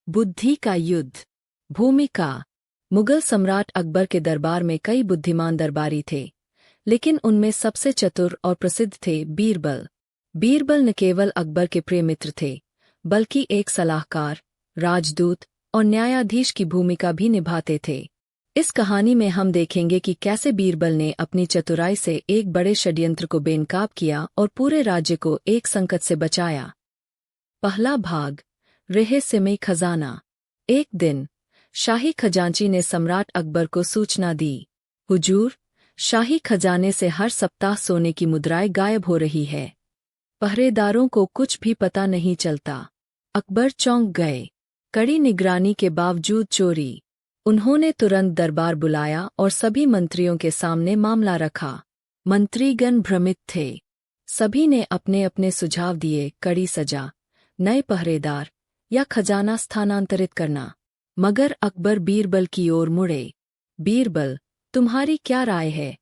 बुद्धि का युद्ध। भूमिका। मुगल सम्राट अकबर के दरबार में कई बुद्धिमान दरबारी थे, लेकिन उनमें सबसे चतुर और प्रसिद्ध थे बीरबल। बीरबल न केवल अकबर के प्रिय मित्र थे, बल्कि एक सलाहकार, राजदूत और न्यायाधीश की भूमिका भी निभाते थे। इस कहानी में हम देखेंगे कि कैसे बीरबल ने अपनी चतुराई से एक बड़े षड्यंत्र को बेनकाब किया और पूरे राज्य को एक संकट से बचाया। पहला भाग, रहस्यमय खजाना। एक दिन शाही खजांची ने सम्राट अकबर को सूचना दी, हुजूर, शाही खजाने से हर सप्ताह सोने की मुद्राएं गायब हो रही है। पहरेदारों को कुछ भी पता नहीं चलता। अकबर चौंक गए। कड़ी निगरानी के बावजूद चोरी। उन्होंने तुरंत दरबार बुलाया और सभी मंत्रियों के सामने मामला रखा। मंत्रीगण भ्रमित थे। सभी ने अपने अपने सुझाव दिए, कड़ी सजा, नए पहरेदार या खजाना स्थानांतरित करना। मगर अकबर बीरबल की ओर मुड़े। बीरबल, तुम्हारी क्या राय है?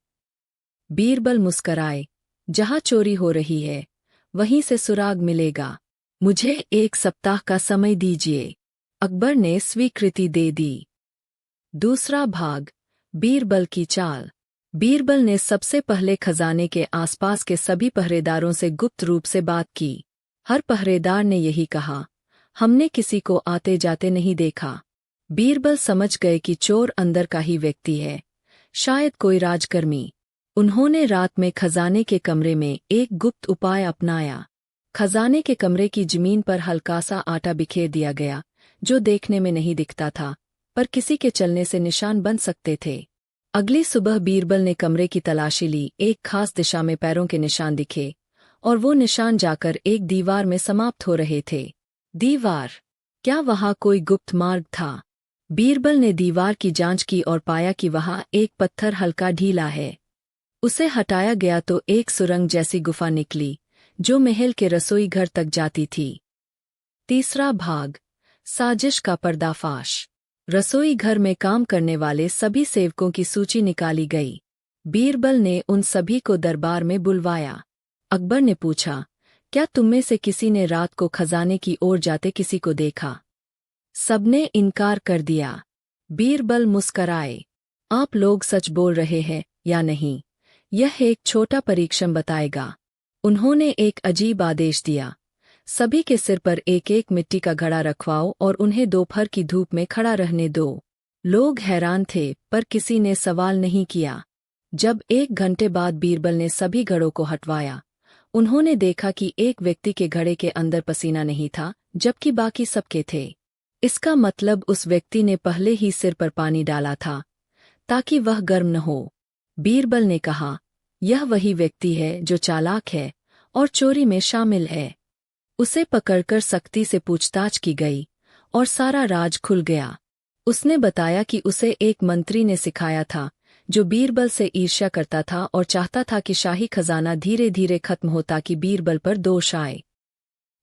बीरबल मुस्कराए, जहां चोरी हो रही है वहीं से सुराग मिलेगा। मुझे 1 सप्ताह का समय दीजिए। अकबर ने स्वीकृति दे दी। दूसरा भाग, बीरबल की चाल। बीरबल ने सबसे पहले खजाने के आसपास के सभी पहरेदारों से गुप्त रूप से बात की। हर पहरेदार ने यही कहा, हमने किसी को आते जाते नहीं देखा। बीरबल समझ गए कि चोर अंदर का ही व्यक्ति है, शायद कोई राजकर्मी। उन्होंने रात में खजाने के कमरे में एक गुप्त उपाय अपनाया। खजाने के कमरे की जमीन पर हल्का सा आटा बिखेर दिया गया, जो देखने में नहीं दिखता था, पर किसी के चलने से निशान बन सकते थे। अगली सुबह बीरबल ने कमरे की तलाशी ली। एक खास दिशा में पैरों के निशान दिखे, और वो निशान जाकर एक दीवार में समाप्त हो रहे थे। दीवार? क्या वहां कोई गुप्त मार्ग था? बीरबल ने दीवार की जांच की और पाया कि वहां एक पत्थर हल्का ढीला है। उसे हटाया गया तो एक सुरंग जैसी गुफा निकली, जो महल के रसोई घर तक जाती थी। तीसरा भाग, साजिश का पर्दाफाश। रसोई घर में काम करने वाले सभी सेवकों की सूची निकाली गई। बीरबल ने उन सभी को दरबार में बुलवाया। अकबर ने पूछा, क्या तुममें से किसी ने रात को खजाने की ओर जाते किसी को देखा? सबने इनकार कर दिया। बीरबल मुस्कराए, आप लोग सच बोल रहे हैं या नहीं, यह एक छोटा परीक्षण बताएगा। उन्होंने एक अजीब आदेश दिया, सभी के सिर पर एक एक मिट्टी का घड़ा रखवाओ और उन्हें दोपहर की धूप में खड़ा रहने दो। लोग हैरान थे, पर किसी ने सवाल नहीं किया। जब 1 घंटे बाद बीरबल ने सभी घड़ों को हटवाया, उन्होंने देखा कि एक व्यक्ति के घड़े के अंदर पसीना नहीं था, जबकि बाकी सबके थे। इसका मतलब उस व्यक्ति ने पहले ही सिर पर पानी डाला था, ताकि वह गर्म न हो। बीरबल ने कहा, यह वही व्यक्ति है जो चालाक है और चोरी में शामिल है। उसे पकड़कर सख्ती से पूछताछ की गई और सारा राज खुल गया। उसने बताया कि उसे एक मंत्री ने सिखाया था, जो बीरबल से ईर्ष्या करता था और चाहता था कि शाही खजाना धीरे धीरे खत्म हो ताकि बीरबल पर दोष आए।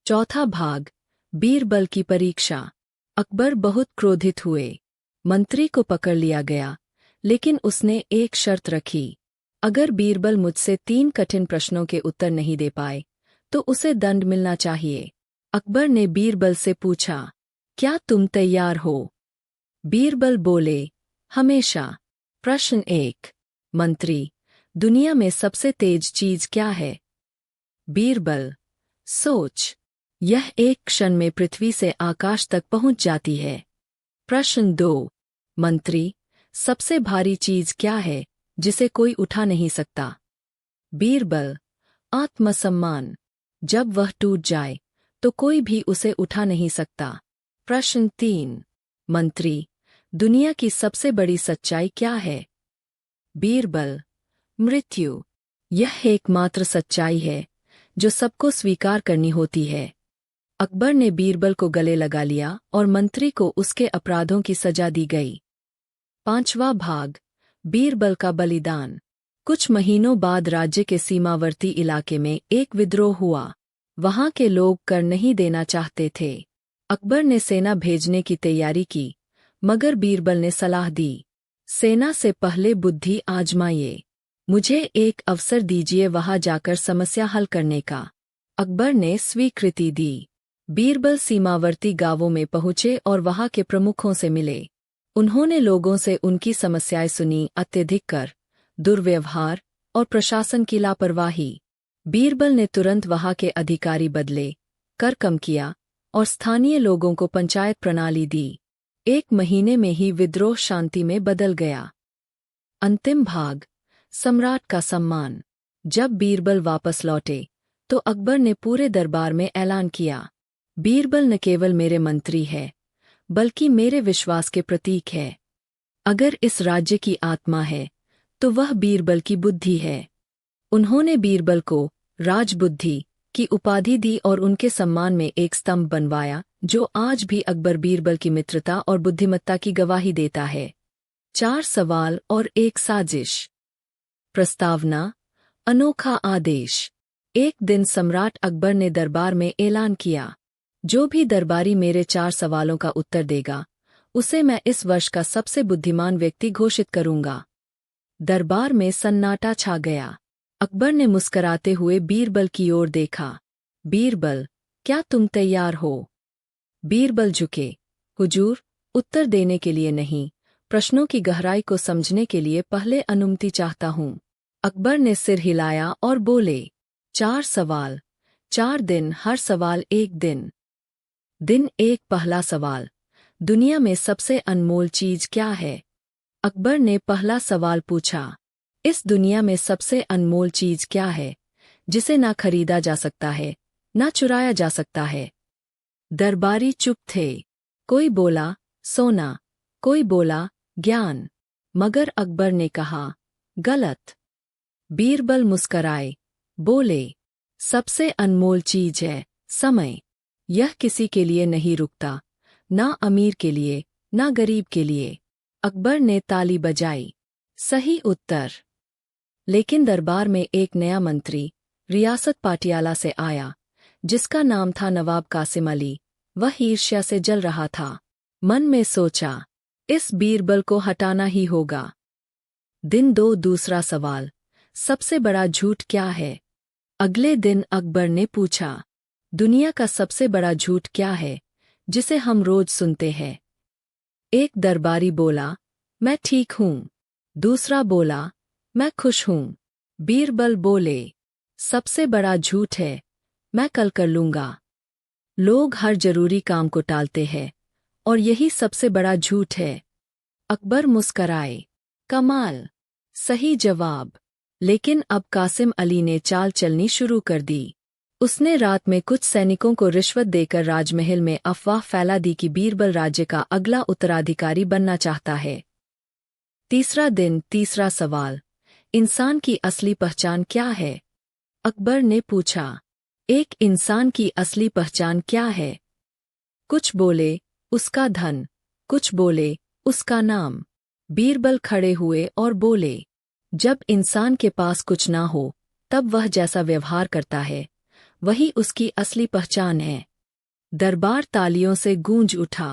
चौथा भाग, बीरबल की परीक्षा। अकबर बहुत क्रोधित हुए। मंत्री को पकड़ लिया गया, लेकिन उसने एक शर्त रखी, अगर बीरबल मुझसे 3 कठिन प्रश्नों के उत्तर नहीं दे पाए तो उसे दंड मिलना चाहिए। अकबर ने बीरबल से पूछा, क्या तुम तैयार हो? बीरबल बोले, हमेशा। प्रश्न 1, मंत्री, दुनिया में सबसे तेज चीज क्या है? बीरबल, सोच। यह एक क्षण में पृथ्वी से आकाश तक पहुंच जाती है। प्रश्न 2, मंत्री, सबसे भारी चीज क्या है जिसे कोई उठा नहीं सकता? बीरबल, आत्मसम्मान। जब वह टूट जाए तो कोई भी उसे उठा नहीं सकता। प्रश्न 3, मंत्री, दुनिया की सबसे बड़ी सच्चाई क्या है? बीरबल, मृत्यु। यह एकमात्र सच्चाई है जो सबको स्वीकार करनी होती है। अकबर ने बीरबल को गले लगा लिया और मंत्री को उसके अपराधों की सजा दी गई। 5वां भाग, बीरबल का बलिदान। कुछ महीनों बाद राज्य के सीमावर्ती इलाके में एक विद्रोह हुआ। वहां के लोग कर नहीं देना चाहते थे। अकबर ने सेना भेजने की तैयारी की, मगर बीरबल ने सलाह दी, सेना से पहले बुद्धि आजमाइए। मुझे एक अवसर दीजिए वहां जाकर समस्या हल करने का। अकबर ने स्वीकृति दी। बीरबल सीमावर्ती गांवों में पहुंचे और वहां के प्रमुखों से मिले। उन्होंने लोगों से उनकी समस्याएं सुनी, अत्यधिक कर, दुर्व्यवहार और प्रशासन की लापरवाही। बीरबल ने तुरंत वहां के अधिकारी बदले, कर कम किया और स्थानीय लोगों को पंचायत प्रणाली दी। 1 महीने में ही विद्रोह शांति में बदल गया। अंतिम भाग, सम्राट का सम्मान। जब बीरबल वापस लौटे तो अकबर ने पूरे दरबार में ऐलान किया, बीरबल न केवल मेरे मंत्री है बल्कि मेरे विश्वास के प्रतीक है। अगर इस राज्य की आत्मा है तो वह बीरबल की बुद्धि है। उन्होंने बीरबल को राजबुद्धि की उपाधि दी और उनके सम्मान में एक स्तंभ बनवाया जो आज भी अकबर बीरबल की मित्रता और बुद्धिमत्ता की गवाही देता है। 4 सवाल और एक साजिश। प्रस्तावना, अनोखा आदेश। एक दिन सम्राट अकबर ने दरबार में ऐलान किया, जो भी दरबारी मेरे 4 सवालों का उत्तर देगा उसे मैं इस वर्ष का सबसे बुद्धिमान व्यक्ति घोषित करूंगा। दरबार में सन्नाटा छा गया। अकबर ने मुस्कराते हुए बीरबल की ओर देखा। बीरबल, क्या तुम तैयार हो? बीरबल झुके। हुजूर, उत्तर देने के लिए नहीं, प्रश्नों की गहराई को समझने के लिए पहले अनुमति चाहता हूं। अकबर ने सिर हिलाया और बोले, 4 सवाल, 4 दिन, हर सवाल 1 दिन। दिन 1, पहला सवाल, दुनिया में सबसे अनमोल चीज क्या है? अकबर ने पहला सवाल पूछा, इस दुनिया में सबसे अनमोल चीज क्या है जिसे ना खरीदा जा सकता है, ना चुराया जा सकता है? दरबारी चुप थे। कोई बोला सोना, कोई बोला ज्ञान, मगर अकबर ने कहा, गलत। बीरबल मुस्कराए, बोले, सबसे अनमोल चीज है समय। यह किसी के लिए नहीं रुकता, ना अमीर के लिए, ना गरीब के लिए। अकबर ने ताली बजाई। सही उत्तर। लेकिन दरबार में एक नया मंत्री रियासत पाटियाला से आया, जिसका नाम था नवाब कासिम अली। वह ईर्ष्या से जल रहा था। मन में सोचा, इस बीरबल को हटाना ही होगा। दिन 2, दूसरा सवाल, सबसे बड़ा झूठ क्या है? अगले दिन अकबर ने पूछा, दुनिया का सबसे बड़ा झूठ क्या है जिसे हम रोज सुनते हैं? एक दरबारी बोला, मैं ठीक हूं। दूसरा बोला, मैं खुश हूं। बीरबल बोले, सबसे बड़ा झूठ है, मैं कल कर लूंगा। लोग हर जरूरी काम को टालते हैं और यही सबसे बड़ा झूठ है। अकबर मुस्कराए, कमाल, सही जवाब। लेकिन अब कासिम अली ने चाल चलनी शुरू कर दी। उसने रात में कुछ सैनिकों को रिश्वत देकर राजमहल में अफवाह फैला दी कि बीरबल राज्य का अगला उत्तराधिकारी बनना चाहता है। तीसरा दिन, तीसरा सवाल, इंसान की असली पहचान क्या है? अकबर ने पूछा, एक इंसान की असली पहचान क्या है? कुछ बोले, उसका धन, कुछ बोले, उसका नाम। बीरबल खड़े हुए और बोले, जब इंसान के पास कुछ ना हो तब वह जैसा व्यवहार करता है वही उसकी असली पहचान है। दरबार तालियों से गूंज उठा।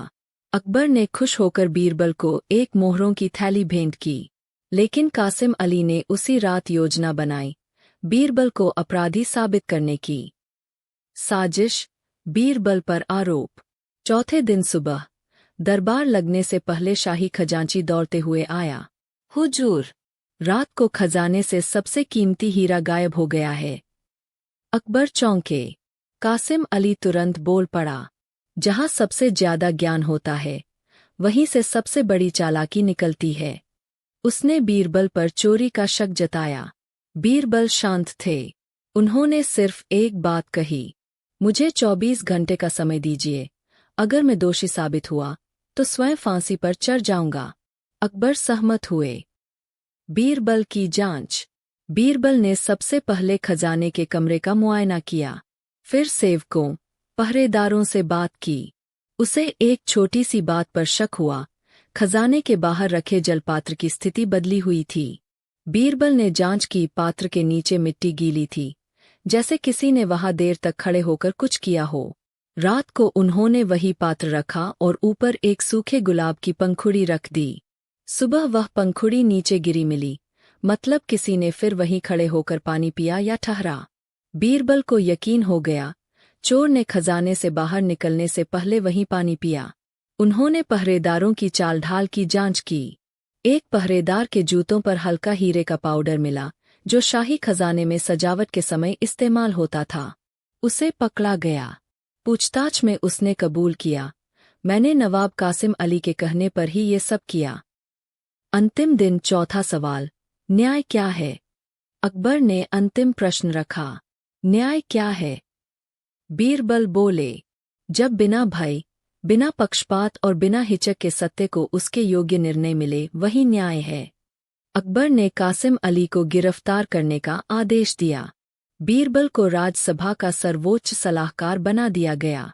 अकबर ने खुश होकर बीरबल को एक मोहरों की थैली भेंट की। लेकिन कासिम अली ने उसी रात योजना बनाई, बीरबल को अपराधी साबित करने की। साजिश, बीरबल पर आरोप। चौथे दिन सुबह, दरबार लगने से पहले शाही खजांची दौड़ते हुए आया। हुजूर, रात को खजाने से सबसे कीमती हीरा गायब हो गया है। अकबर चौंके। कासिम अली तुरंत बोल पड़ा, जहां सबसे ज्यादा ज्ञान होता है वहीं से सबसे बड़ी चालाकी निकलती है। उसने बीरबल पर चोरी का शक जताया। बीरबल शांत थे। उन्होंने सिर्फ एक बात कही, मुझे 24 घंटे का समय दीजिए। अगर मैं दोषी साबित हुआ तो स्वयं फांसी पर चढ़ जाऊंगा। अकबर सहमत हुए। बीरबल की जांच। बीरबल ने सबसे पहले खजाने के कमरे का मुआयना किया, फिर सेवकों, पहरेदारों से बात की। उसे एक छोटी सी बात पर शक हुआ, खजाने के बाहर रखे जलपात्र की स्थिति बदली हुई थी। बीरबल ने जांच की, पात्र के नीचे मिट्टी गीली थी, जैसे किसी ने वहां देर तक खड़े होकर कुछ किया हो। रात को उन्होंने वही पात्र रखा और ऊपर एक सूखे गुलाब की पंखुड़ी रख दी। सुबह वह पंखुड़ी नीचे गिरी मिली, मतलब किसी ने फिर वहीं खड़े होकर पानी पिया या ठहरा। बीरबल को यकीन हो गया, चोर ने खजाने से बाहर निकलने से पहले वहीं पानी पिया। उन्होंने पहरेदारों की चाल ढाल की जांच की। एक पहरेदार के जूतों पर हल्का हीरे का पाउडर मिला, जो शाही खजाने में सजावट के समय इस्तेमाल होता था। उसे पकड़ा गया। पूछताछ में उसने कबूल किया, मैंने नवाब कासिम अली के कहने पर ही ये सब किया। अंतिम दिन चौथा सवाल, न्याय क्या है? अकबर ने अंतिम प्रश्न रखा, न्याय क्या है? बीरबल बोले, जब बिना भय, बिना पक्षपात और बिना हिचक के सत्य को उसके योग्य निर्णय मिले, वही न्याय है। अकबर ने कासिम अली को गिरफ्तार करने का आदेश दिया। बीरबल को राजसभा का सर्वोच्च सलाहकार बना दिया गया।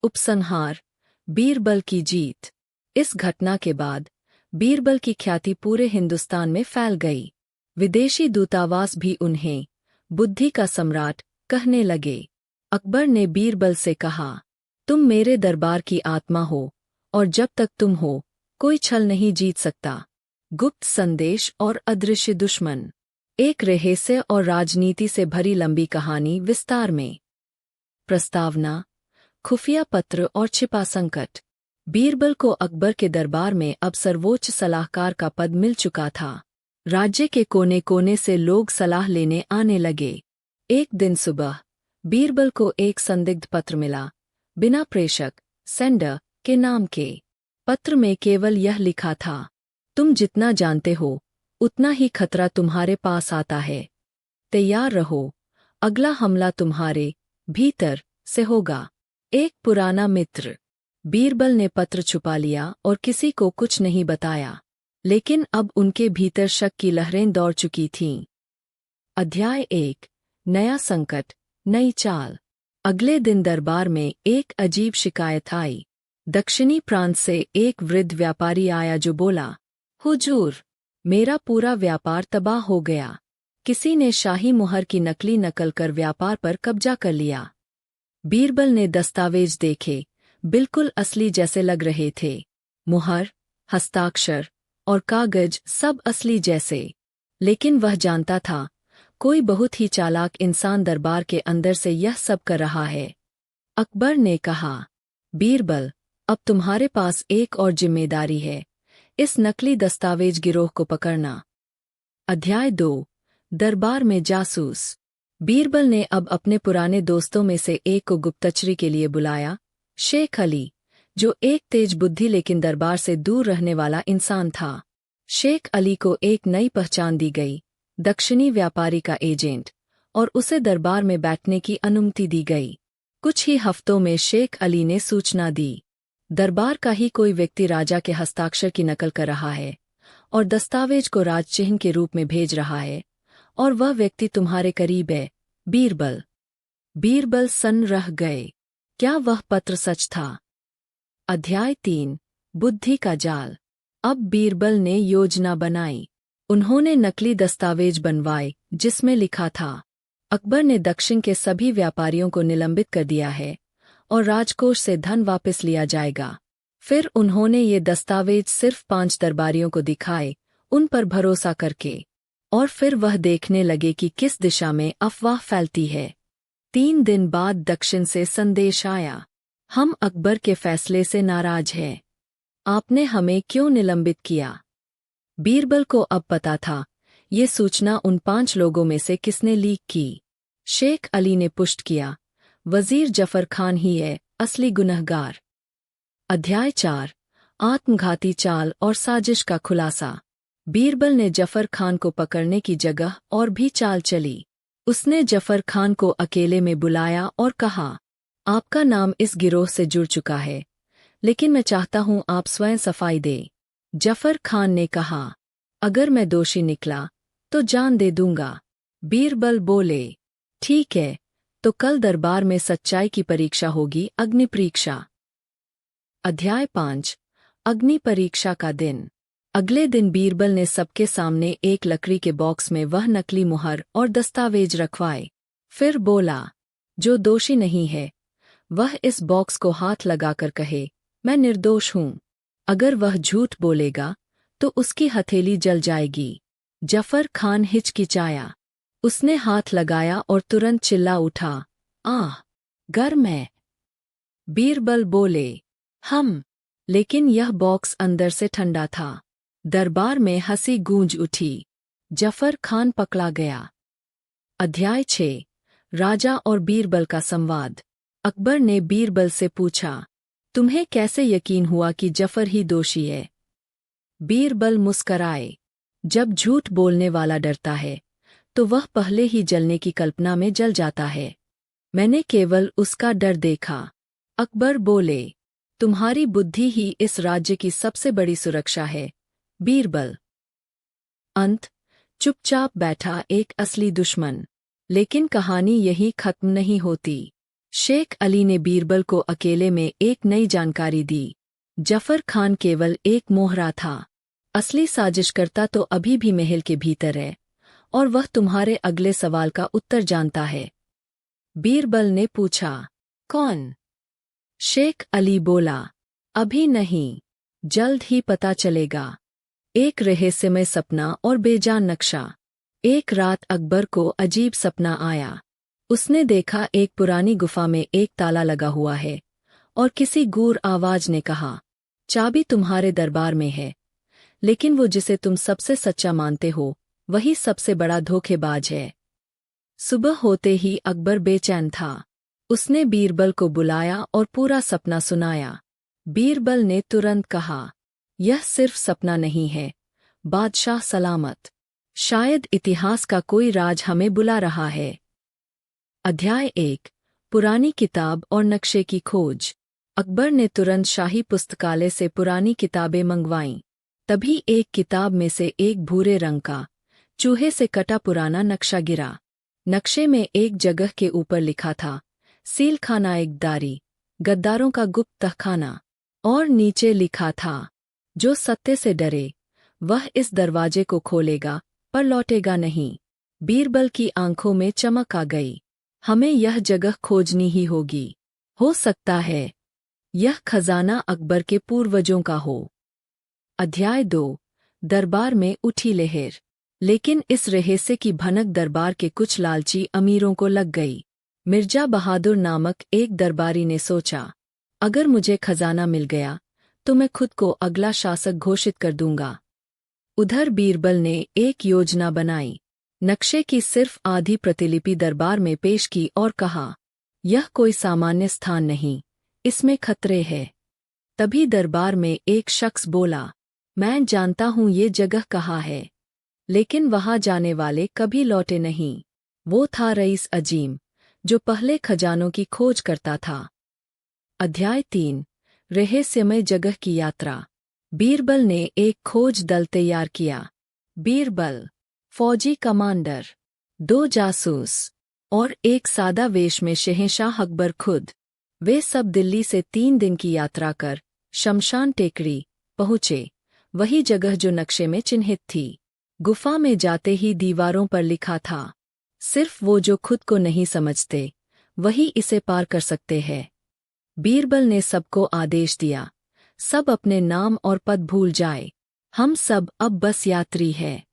उपसंहार, बीरबल की जीत। इस घटना के बाद बीरबल की ख्याति पूरे हिंदुस्तान में फैल गई। विदेशी दूतावास भी उन्हें बुद्धि का सम्राट कहने लगे। अकबर ने बीरबल से कहा, तुम मेरे दरबार की आत्मा हो, और जब तक तुम हो, कोई छल नहीं जीत सकता। गुप्त संदेश और अदृश्य दुश्मन। एक रहस्य और राजनीति से भरी लंबी कहानी विस्तार में। प्रस्तावना, खुफिया पत्र और छिपा संकट। बीरबल को अकबर के दरबार में अब सर्वोच्च सलाहकार का पद मिल चुका था। राज्य के कोने कोने से लोग सलाह लेने आने लगे। एक दिन सुबह बीरबल को एक संदिग्ध पत्र मिला, बिना प्रेषक, सेंडर के नाम के। पत्र में केवल यह लिखा था, तुम जितना जानते हो उतना ही खतरा तुम्हारे पास आता है। तैयार रहो, अगला हमला तुम्हारे भीतर से होगा। एक पुराना मित्र। बीरबल ने पत्र छुपा लिया और किसी को कुछ नहीं बताया, लेकिन अब उनके भीतर शक की लहरें दौड़ चुकी थीं। अध्याय 1, नया संकट, नई चाल। अगले दिन दरबार में एक अजीब शिकायत आई। दक्षिणी प्रांत से एक वृद्ध व्यापारी आया जो बोला, हुजूर, मेरा पूरा व्यापार तबाह हो गया। किसी ने शाही मुहर की नकली नकल कर व्यापार पर कब्जा कर लिया। बीरबल ने दस्तावेज देखे, बिल्कुल असली जैसे लग रहे थे। मुहर, हस्ताक्षर और कागज सब असली जैसे। लेकिन वह जानता था, कोई बहुत ही चालाक इंसान दरबार के अंदर से यह सब कर रहा है। अकबर ने कहा, बीरबल, अब तुम्हारे पास एक और जिम्मेदारी है, इस नकली दस्तावेज गिरोह को पकड़ना। अध्याय 2, दरबार में जासूस। बीरबल ने अब अपने पुराने दोस्तों में से एक को गुप्तचरी के लिए बुलाया, शेख अली, जो एक तेज बुद्धि लेकिन दरबार से दूर रहने वाला इंसान था। शेख अली को एक नई पहचान दी गई, दक्षिणी व्यापारी का एजेंट, और उसे दरबार में बैठने की अनुमति दी गई। कुछ ही हफ्तों में शेख अली ने सूचना दी, दरबार का ही कोई व्यक्ति राजा के हस्ताक्षर की नकल कर रहा है और दस्तावेज को राजचिह्न के रूप में भेज रहा है, और वह व्यक्ति तुम्हारे करीब है, बीरबल। बीरबल सन्न रह गए। क्या वह पत्र सच था? अध्याय 3, बुद्धि का जाल। अब बीरबल ने योजना बनाई। उन्होंने नकली दस्तावेज बनवाए जिसमें लिखा था, अकबर ने दक्षिण के सभी व्यापारियों को निलंबित कर दिया है और राजकोष से धन वापस लिया जाएगा। फिर उन्होंने ये दस्तावेज सिर्फ 5 दरबारियों को दिखाए, उन पर भरोसा करके, और फिर वह देखने लगे कि किस दिशा में अफवाह फैलती है। 3 दिन बाद दक्षिण से संदेश आया, हम अकबर के फैसले से नाराज हैं। आपने हमें क्यों निलंबित किया? बीरबल को अब पता था, ये सूचना उन 5 लोगों में से किसने लीक की। शेख अली ने पुष्ट किया, वजीर जफर खान ही है असली गुनहगार। अध्याय 4, आत्मघाती चाल और साजिश का खुलासा। बीरबल ने जफर खान को पकड़ने की जगह और भी चाल चली। उसने जफर खान को अकेले में बुलाया और कहा, आपका नाम इस गिरोह से जुड़ चुका है, लेकिन मैं चाहता हूं आप स्वयं सफाई दें। जफर खान ने कहा, अगर मैं दोषी निकला तो जान दे दूंगा। बीरबल बोले, ठीक है, तो कल दरबार में सच्चाई की परीक्षा होगी, अग्नि परीक्षा। अध्याय 5, अग्नि परीक्षा का दिन। अगले दिन बीरबल ने सबके सामने एक लकड़ी के बॉक्स में वह नकली मुहर और दस्तावेज रखवाए। फिर बोला, जो दोषी नहीं है वह इस बॉक्स को हाथ लगाकर कहे, मैं निर्दोष हूं। अगर वह झूठ बोलेगा तो उसकी हथेली जल जाएगी। जफर खान हिचकिचाया। उसने हाथ लगाया और तुरंत चिल्ला उठा, आह! गर्म है। बीरबल बोले, हम। लेकिन यह बॉक्स अंदर से ठंडा था। दरबार में हंसी गूंज उठी। जफर खान पकड़ा गया। अध्याय 6। राजा और बीरबल का संवाद। अकबर ने बीरबल से पूछा, तुम्हें कैसे यकीन हुआ कि जफर ही दोषी है? बीरबल मुस्कराए। जब झूठ बोलने वाला डरता है तो वह पहले ही जलने की कल्पना में जल जाता है। मैंने केवल उसका डर देखा। अकबर बोले, तुम्हारी बुद्धि ही इस राज्य की सबसे बड़ी सुरक्षा है। बीरबल। अंत। चुपचाप बैठा एक असली दुश्मन। लेकिन कहानी यही खत्म नहीं होती। शेख अली ने बीरबल को अकेले में एक नई जानकारी दी। जफर खान केवल एक मोहरा था। असली साजिशकर्ता तो अभी भी महल के भीतर है, और वह तुम्हारे अगले सवाल का उत्तर जानता है। बीरबल ने पूछा, कौन? शेख अली बोला, अभी नहीं, जल्द ही पता चलेगा। एक रहस्यमय सपना और बेजान नक्शा। एक रात अकबर को अजीब सपना आया। उसने देखा एक पुरानी गुफा में एक ताला लगा हुआ है, और किसी गूढ़ आवाज ने कहा, चाबी तुम्हारे दरबार में है। लेकिन वो जिसे तुम सबसे सच्चा मानते हो, वही सबसे बड़ा धोखेबाज है। सुबह होते ही अकबर बेचैन था। उसने बीरबल को बुलाया और पूरा सपना सुनाया। बीरबल ने तुरंत कहा, यह सिर्फ सपना नहीं है, बादशाह सलामत। शायद इतिहास का कोई राज हमें बुला रहा है। अध्याय 1। पुरानी किताब और नक्शे की खोज। अकबर ने तुरंत शाही पुस्तकालय से पुरानी किताबें मंगवाईं। तभी एक किताब में से एक भूरे रंग का, चूहे से कटा पुराना नक्शा गिरा। नक्शे में एक जगह के ऊपर लिखा था, सील खाना एक दारी, गद्दारों का गुप्त तहखाना। और नीचे लिखा था, जो सत्य से डरे वह इस दरवाजे को खोलेगा पर लौटेगा नहीं। बीरबल की आंखों में चमक आ गई। हमें यह जगह खोजनी ही होगी। हो सकता है यह खजाना अकबर के पूर्वजों का हो। अध्याय 2। दरबार में उठी लहर। लेकिन इस रहस्य की भनक दरबार के कुछ लालची अमीरों को लग गई। मिर्जा बहादुर नामक एक दरबारी ने सोचा, अगर मुझे खजाना मिल गया तो मैं खुद को अगला शासक घोषित कर दूंगा। उधर बीरबल ने एक योजना बनाई। नक्शे की सिर्फ आधी प्रतिलिपि दरबार में पेश की और कहा, यह कोई सामान्य स्थान नहीं, इसमें खतरे हैं। तभी दरबार में एक शख्स बोला, मैं जानता हूं ये जगह कहाँ है, लेकिन वहां जाने वाले कभी लौटे नहीं। वो था रईस अजीम, जो पहले खजानों की खोज करता था। अध्याय 3। रहस्यमय जगह की यात्रा। बीरबल ने एक खोज दल तैयार किया। बीरबल, फौजी कमांडर, 2 जासूस और एक सादा वेश में शहंशाह अकबर खुद। वे सब दिल्ली से 3 दिन की यात्रा कर शमशान टेकरी पहुँचे, वही जगह जो नक्शे में चिन्हित थी। गुफा में जाते ही दीवारों पर लिखा था, सिर्फ वो जो खुद को नहीं समझते वही इसे पार कर सकते हैं। बीरबल ने सबको आदेश दिया, सब अपने नाम और पद भूल जाए, हम सब अब बस यात्री हैं।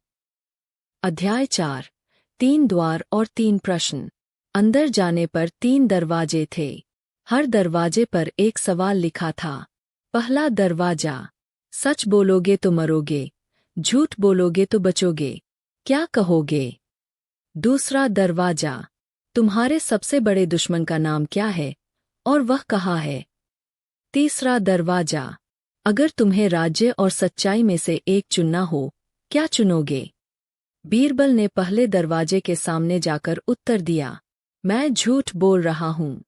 अध्याय 4। 3 द्वार और 3 प्रश्न। अंदर जाने पर 3 दरवाजे थे। हर दरवाजे पर एक सवाल लिखा था। पहला दरवाजा, सच बोलोगे तो मरोगे, झूठ बोलोगे तो बचोगे, क्या कहोगे? दूसरा दरवाजा, तुम्हारे सबसे बड़े दुश्मन का नाम क्या है और वह कहाँ है? तीसरा दरवाजा, अगर तुम्हें राज्य और सच्चाई में से एक चुनना हो, क्या चुनोगे? बीरबल ने पहले दरवाजे के सामने जाकर उत्तर दिया, मैं झूठ बोल रहा हूँ।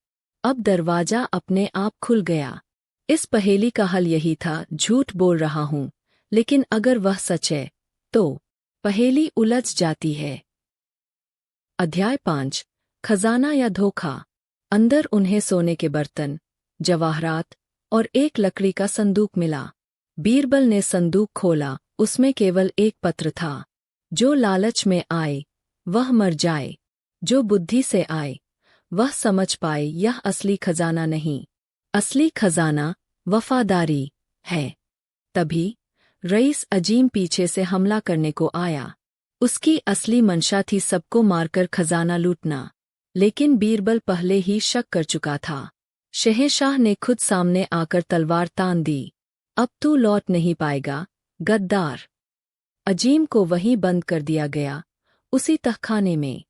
अब दरवाजा अपने आप खुल गया। इस पहेली का हल यही था, झूठ बोल रहा हूँ, लेकिन अगर वह सच है तो पहेली उलझ जाती है। अध्याय 5। खजाना या धोखा। अंदर उन्हें सोने के बर्तन, जवाहरात और एक लकड़ी का संदूक मिला। बीरबल ने संदूक खोला, उसमें केवल एक पत्र था, जो लालच में आए वह मर जाए, जो बुद्धि से आए वह समझ पाए यह असली खजाना नहीं, असली खजाना वफादारी है। तभी रईस अजीम पीछे से हमला करने को आया। उसकी असली मंशा थी सबको मारकर खजाना लूटना। लेकिन बीरबल पहले ही शक कर चुका था। शहंशाह ने खुद सामने आकर तलवार तान दी। अब तू लौट नहीं पाएगा, गद्दार। अजीम को वहीं बंद कर दिया गया, उसी तहखाने में।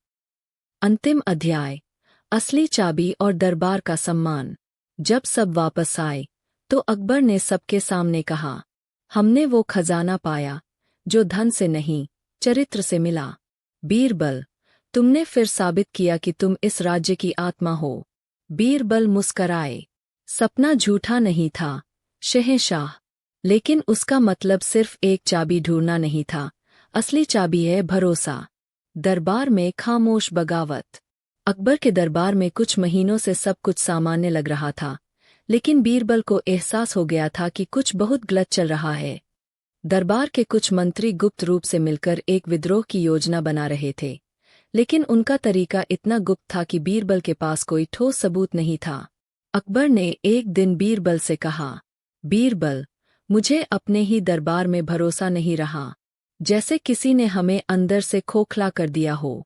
अंतिम अध्याय, असली चाबी और दरबार का सम्मान। जब सब वापस आए तो अकबर ने सबके सामने कहा, हमने वो खजाना पाया जो धन से नहीं, चरित्र से मिला। बीरबल, तुमने फिर साबित किया कि तुम इस राज्य की आत्मा हो। बीरबल मुस्कराए। सपना झूठा नहीं था, शहंशाह, लेकिन उसका मतलब सिर्फ एक चाबी ढूंढना नहीं था। असली चाबी है भरोसा। दरबार में खामोश बगावत। अकबर के दरबार में कुछ महीनों से सब कुछ सामान्य लग रहा था, लेकिन बीरबल को एहसास हो गया था कि कुछ बहुत गलत चल रहा है। दरबार के कुछ मंत्री गुप्त रूप से मिलकर एक विद्रोह की योजना बना रहे थे, लेकिन उनका तरीका इतना गुप्त था कि बीरबल के पास कोई ठोस सबूत नहीं था। अकबर ने एक दिन बीरबल से कहा, बीरबल, मुझे अपने ही दरबार में भरोसा नहीं रहा, जैसे किसी ने हमें अंदर से खोखला कर दिया हो।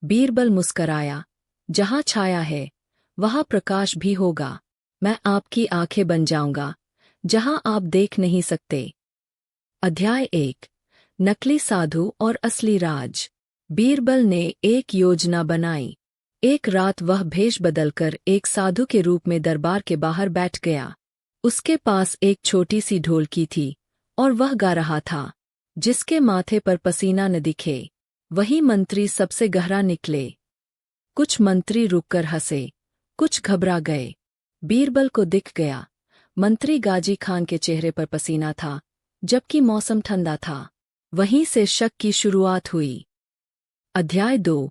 बीरबल मुस्कराया, जहाँ छाया है वहाँ प्रकाश भी होगा। मैं आपकी आंखें बन जाऊंगा, जहाँ आप देख नहीं सकते। अध्याय 1, नकली साधु और असली राज। बीरबल ने एक योजना बनाई। एक रात वह भेष बदलकर एक साधु के रूप में दरबार के बाहर बैठ गया। उसके पास एक छोटी सी ढोलकी थी और वह गा रहा था, जिसके माथे पर पसीना न दिखे वही मंत्री सबसे गहरा निकले। कुछ मंत्री रुककर हंसे, कुछ घबरा गए। बीरबल को दिख गया, मंत्री गाजी खान के चेहरे पर पसीना था, जबकि मौसम ठंडा था। वहीं से शक की शुरुआत हुई। अध्याय 2,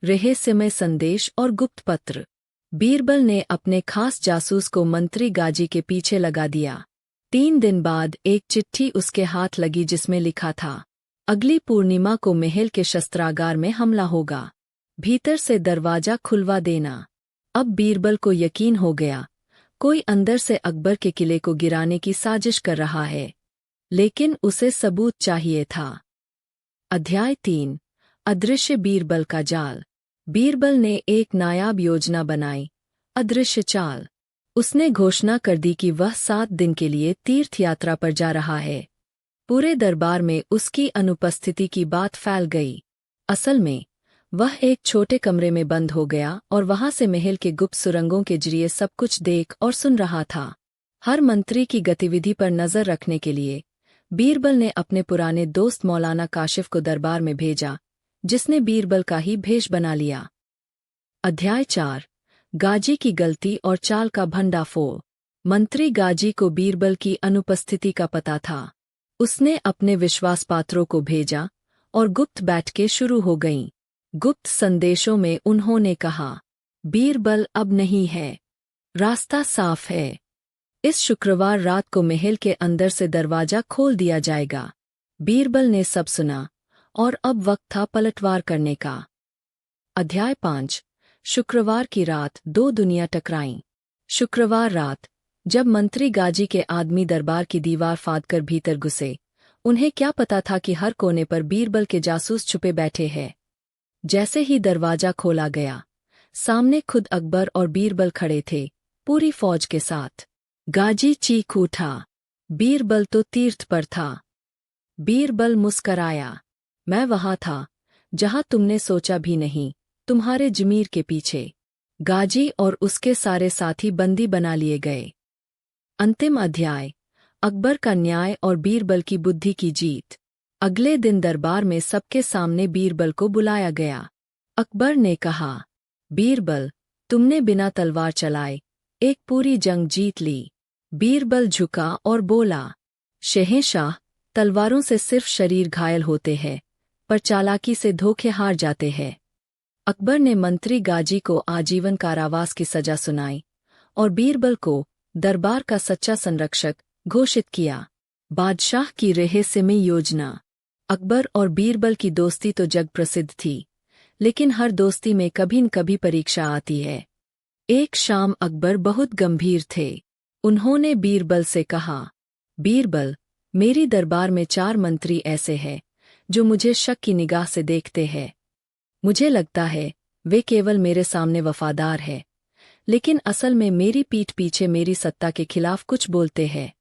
रहस्यमय संदेश और गुप्त पत्र। बीरबल ने अपने खास जासूस को मंत्री गाजी के पीछे लगा दिया। 3 दिन बाद एक चिट्ठी उसके हाथ लगी जिसमें लिखा था, अगली पूर्णिमा को महल के शस्त्रागार में हमला होगा, भीतर से दरवाजा खुलवा देना। अब बीरबल को यकीन हो गया, कोई अंदर से अकबर के किले को गिराने की साजिश कर रहा है, लेकिन उसे सबूत चाहिए था। अध्याय 3, अदृश्य बीरबल का जाल। बीरबल ने एक नायाब योजना बनाई, अदृश्य चाल। उसने घोषणा कर दी कि वह 7 दिन के लिए तीर्थ यात्रा पर जा रहा है। पूरे दरबार में उसकी अनुपस्थिति की बात फैल गई। असल में वह एक छोटे कमरे में बंद हो गया और वहां से महल के गुप्त सुरंगों के जरिए सब कुछ देख और सुन रहा था। हर मंत्री की गतिविधि पर नजर रखने के लिए बीरबल ने अपने पुराने दोस्त मौलाना काशिफ को दरबार में भेजा, जिसने बीरबल का ही भेष बना लिया। अध्याय 4, गाजी की गलती और चाल का भंडाफोड़। मंत्री गाजी को बीरबल की अनुपस्थिति का पता था। उसने अपने विश्वासपात्रों को भेजा और गुप्त बैठकें शुरू हो गईं। गुप्त संदेशों में उन्होंने कहा, बीरबल अब नहीं है, रास्ता साफ है। इस शुक्रवार रात को महल के अंदर से दरवाजा खोल दिया जाएगा। बीरबल ने सब सुना और अब वक्त था पलटवार करने का। अध्याय 5, शुक्रवार की रात 2 दुनिया टकराईं। शुक्रवार रात, जब मंत्री गाजी के आदमी दरबार की दीवार फादकर भीतर घुसे, उन्हें क्या पता था कि हर कोने पर बीरबल के जासूस छुपे बैठे हैं। जैसे ही दरवाजा खोला गया, सामने खुद अकबर और बीरबल खड़े थे, पूरी फौज के साथ। गाजी चीख उठा, बीरबल तो तीर्थ पर था। बीरबल मुस्कराया, मैं वहां था जहां तुमने सोचा भी नहीं, तुम्हारे जमीर के पीछे। गाजी और उसके सारे साथी बंदी बना लिए गए। अंतिम अध्याय, अकबर का न्याय और बीरबल की बुद्धि की जीत। अगले दिन दरबार में सबके सामने बीरबल को बुलाया गया। अकबर ने कहा, बीरबल, तुमने बिना तलवार चलाए एक पूरी जंग जीत ली। बीरबल झुका और बोला, शहंशाह, तलवारों से सिर्फ शरीर घायल होते हैं, पर चालाकी से धोखे हार जाते हैं। अकबर ने मंत्री गाजी को आजीवन कारावास की सजा सुनाई और बीरबल को दरबार का सच्चा संरक्षक घोषित किया। बादशाह की रहस्यमय योजना। अकबर और बीरबल की दोस्ती तो जग प्रसिद्ध थी, लेकिन हर दोस्ती में कभी न कभी परीक्षा आती है। एक शाम अकबर बहुत गंभीर थे। उन्होंने बीरबल से कहा, बीरबल, मेरी दरबार में 4 मंत्री ऐसे हैं जो मुझे शक की निगाह से देखते हैं। मुझे लगता है वे केवल मेरे सामने वफादार है, लेकिन असल में मेरी पीठ पीछे मेरी सत्ता के खिलाफ कुछ बोलते हैं।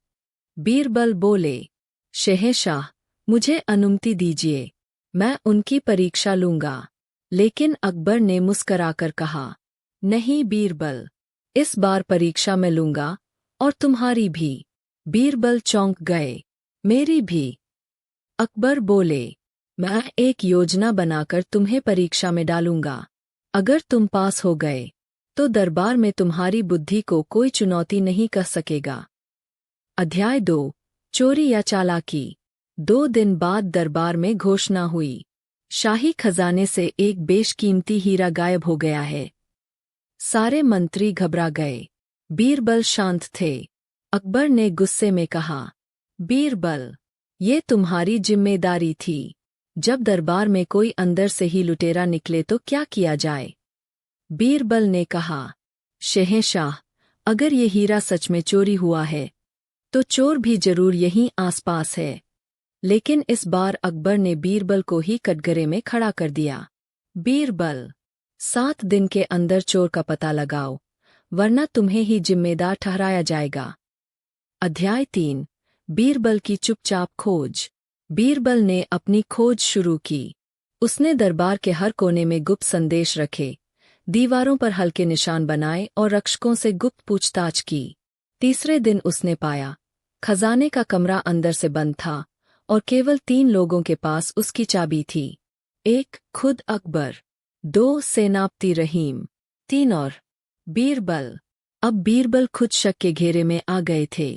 बीरबल बोले, शहंशाह, मुझे अनुमति दीजिए, मैं उनकी परीक्षा लूंगा। लेकिन अकबर ने मुस्कराकर कहा, नहीं बीरबल, इस बार परीक्षा मैं लूंगा, और तुम्हारी भी। बीरबल चौंक गए, मेरी भी। अकबर बोले, मैं एक योजना बनाकर तुम्हें परीक्षा में डालूंगा। अगर तुम पास हो गए तो दरबार में तुम्हारी बुद्धि को कोई चुनौती नहीं कर सकेगा। अध्याय 2, चोरी या चालाकी। 2 दिन बाद दरबार में घोषणा हुई, शाही खजाने से एक बेशकीमती हीरा गायब हो गया है। सारे मंत्री घबरा गए। बीरबल शांत थे। अकबर ने गुस्से में कहा, बीरबल, ये तुम्हारी जिम्मेदारी थी। जब दरबार में कोई अंदर से ही लुटेरा निकले तो क्या किया जाए? बीरबल ने कहा, शहंशाह, अगर ये हीरा सच में चोरी हुआ है तो चोर भी जरूर यहीं आसपास है। लेकिन इस बार अकबर ने बीरबल को ही कटघरे में खड़ा कर दिया। बीरबल, 7 दिन के अंदर चोर का पता लगाओ, वरना तुम्हें ही जिम्मेदार ठहराया जाएगा। अध्याय 3, बीरबल की चुपचाप खोज। बीरबल ने अपनी खोज शुरू की। उसने दरबार के हर कोने में गुप्त संदेश रखे, दीवारों पर हल्के निशान बनाए और रक्षकों से गुप्त पूछताछ की। तीसरे दिन उसने पाया, खजाने का कमरा अंदर से बंद था और केवल 3 लोगों के पास उसकी चाबी थी। 1 खुद अकबर, 2 सेनापति रहीम, 3 और बीरबल। अब बीरबल खुद शक के घेरे में आ गए थे।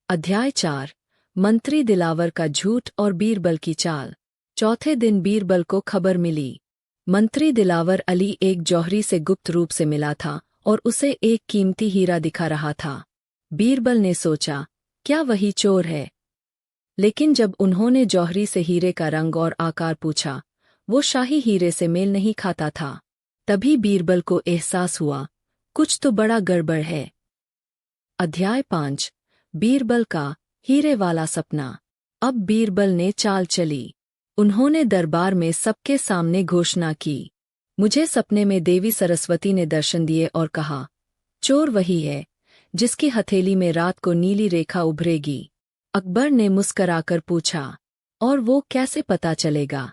अध्याय 4, मंत्री दिलावर का झूठ और बीरबल की चाल। चौथे दिन बीरबल को खबर मिली, मंत्री दिलावर अली एक जौहरी से गुप्त रूप से मिला था और उसे एक कीमती हीरा दिखा रहा था। बीरबल ने सोचा, क्या वही चोर है? लेकिन जब उन्होंने जौहरी से हीरे का रंग और आकार पूछा, वो शाही हीरे से मेल नहीं खाता था। तभी बीरबल को एहसास हुआ, कुछ तो बड़ा गड़बड़ है। अध्याय 5, बीरबल का हीरे वाला सपना। अब बीरबल ने चाल चली। उन्होंने दरबार में सबके सामने घोषणा की, मुझे सपने में देवी सरस्वती ने दर्शन दिए और कहा, चोर वही है जिसकी हथेली में रात को नीली रेखा उभरेगी। अकबर ने मुस्कराकर पूछा, और वो कैसे पता चलेगा?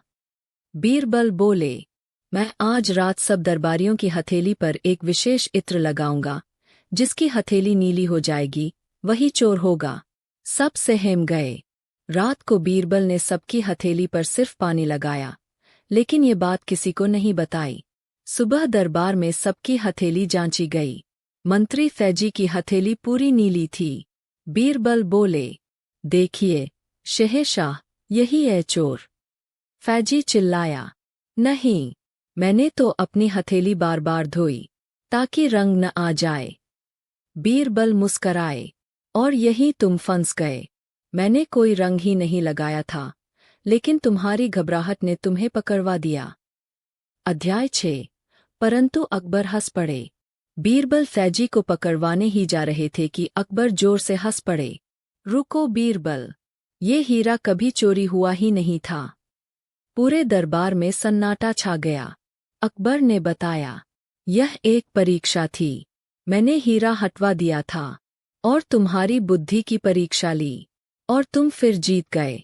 बीरबल बोले, मैं आज रात सब दरबारियों की हथेली पर एक विशेष इत्र लगाऊंगा, जिसकी हथेली नीली हो जाएगी, वही चोर होगा। सब सहम गए। रात को बीरबल ने सबकी हथेली पर सिर्फ पानी लगाया, लेकिन ये बात किसी को नहीं बताई। सुबह दरबार में सबकी हथेली जांची गई। मंत्री फैजी की हथेली पूरी नीली थी। बीरबल बोले, देखिए शहंशाह, यही है चोर। फैजी चिल्लाया, नहीं, मैंने तो अपनी हथेली बार बार धोई ताकि रंग न आ जाए। बीरबल मुस्कराए, और यही तुम फंस गए। मैंने कोई रंग ही नहीं लगाया था, लेकिन तुम्हारी घबराहट ने तुम्हें पकड़वा दिया। अध्याय 6, परंतु अकबर हंस पड़े। बीरबल फैजी को पकड़वाने ही जा रहे थे कि अकबर जोर से हंस पड़े। रुको बीरबल, ये हीरा कभी चोरी हुआ ही नहीं था। पूरे दरबार में सन्नाटा छा गया। अकबर ने बताया, यह एक परीक्षा थी। मैंने हीरा हटवा दिया था और तुम्हारी बुद्धि की परीक्षा ली, और तुम फिर जीत गए।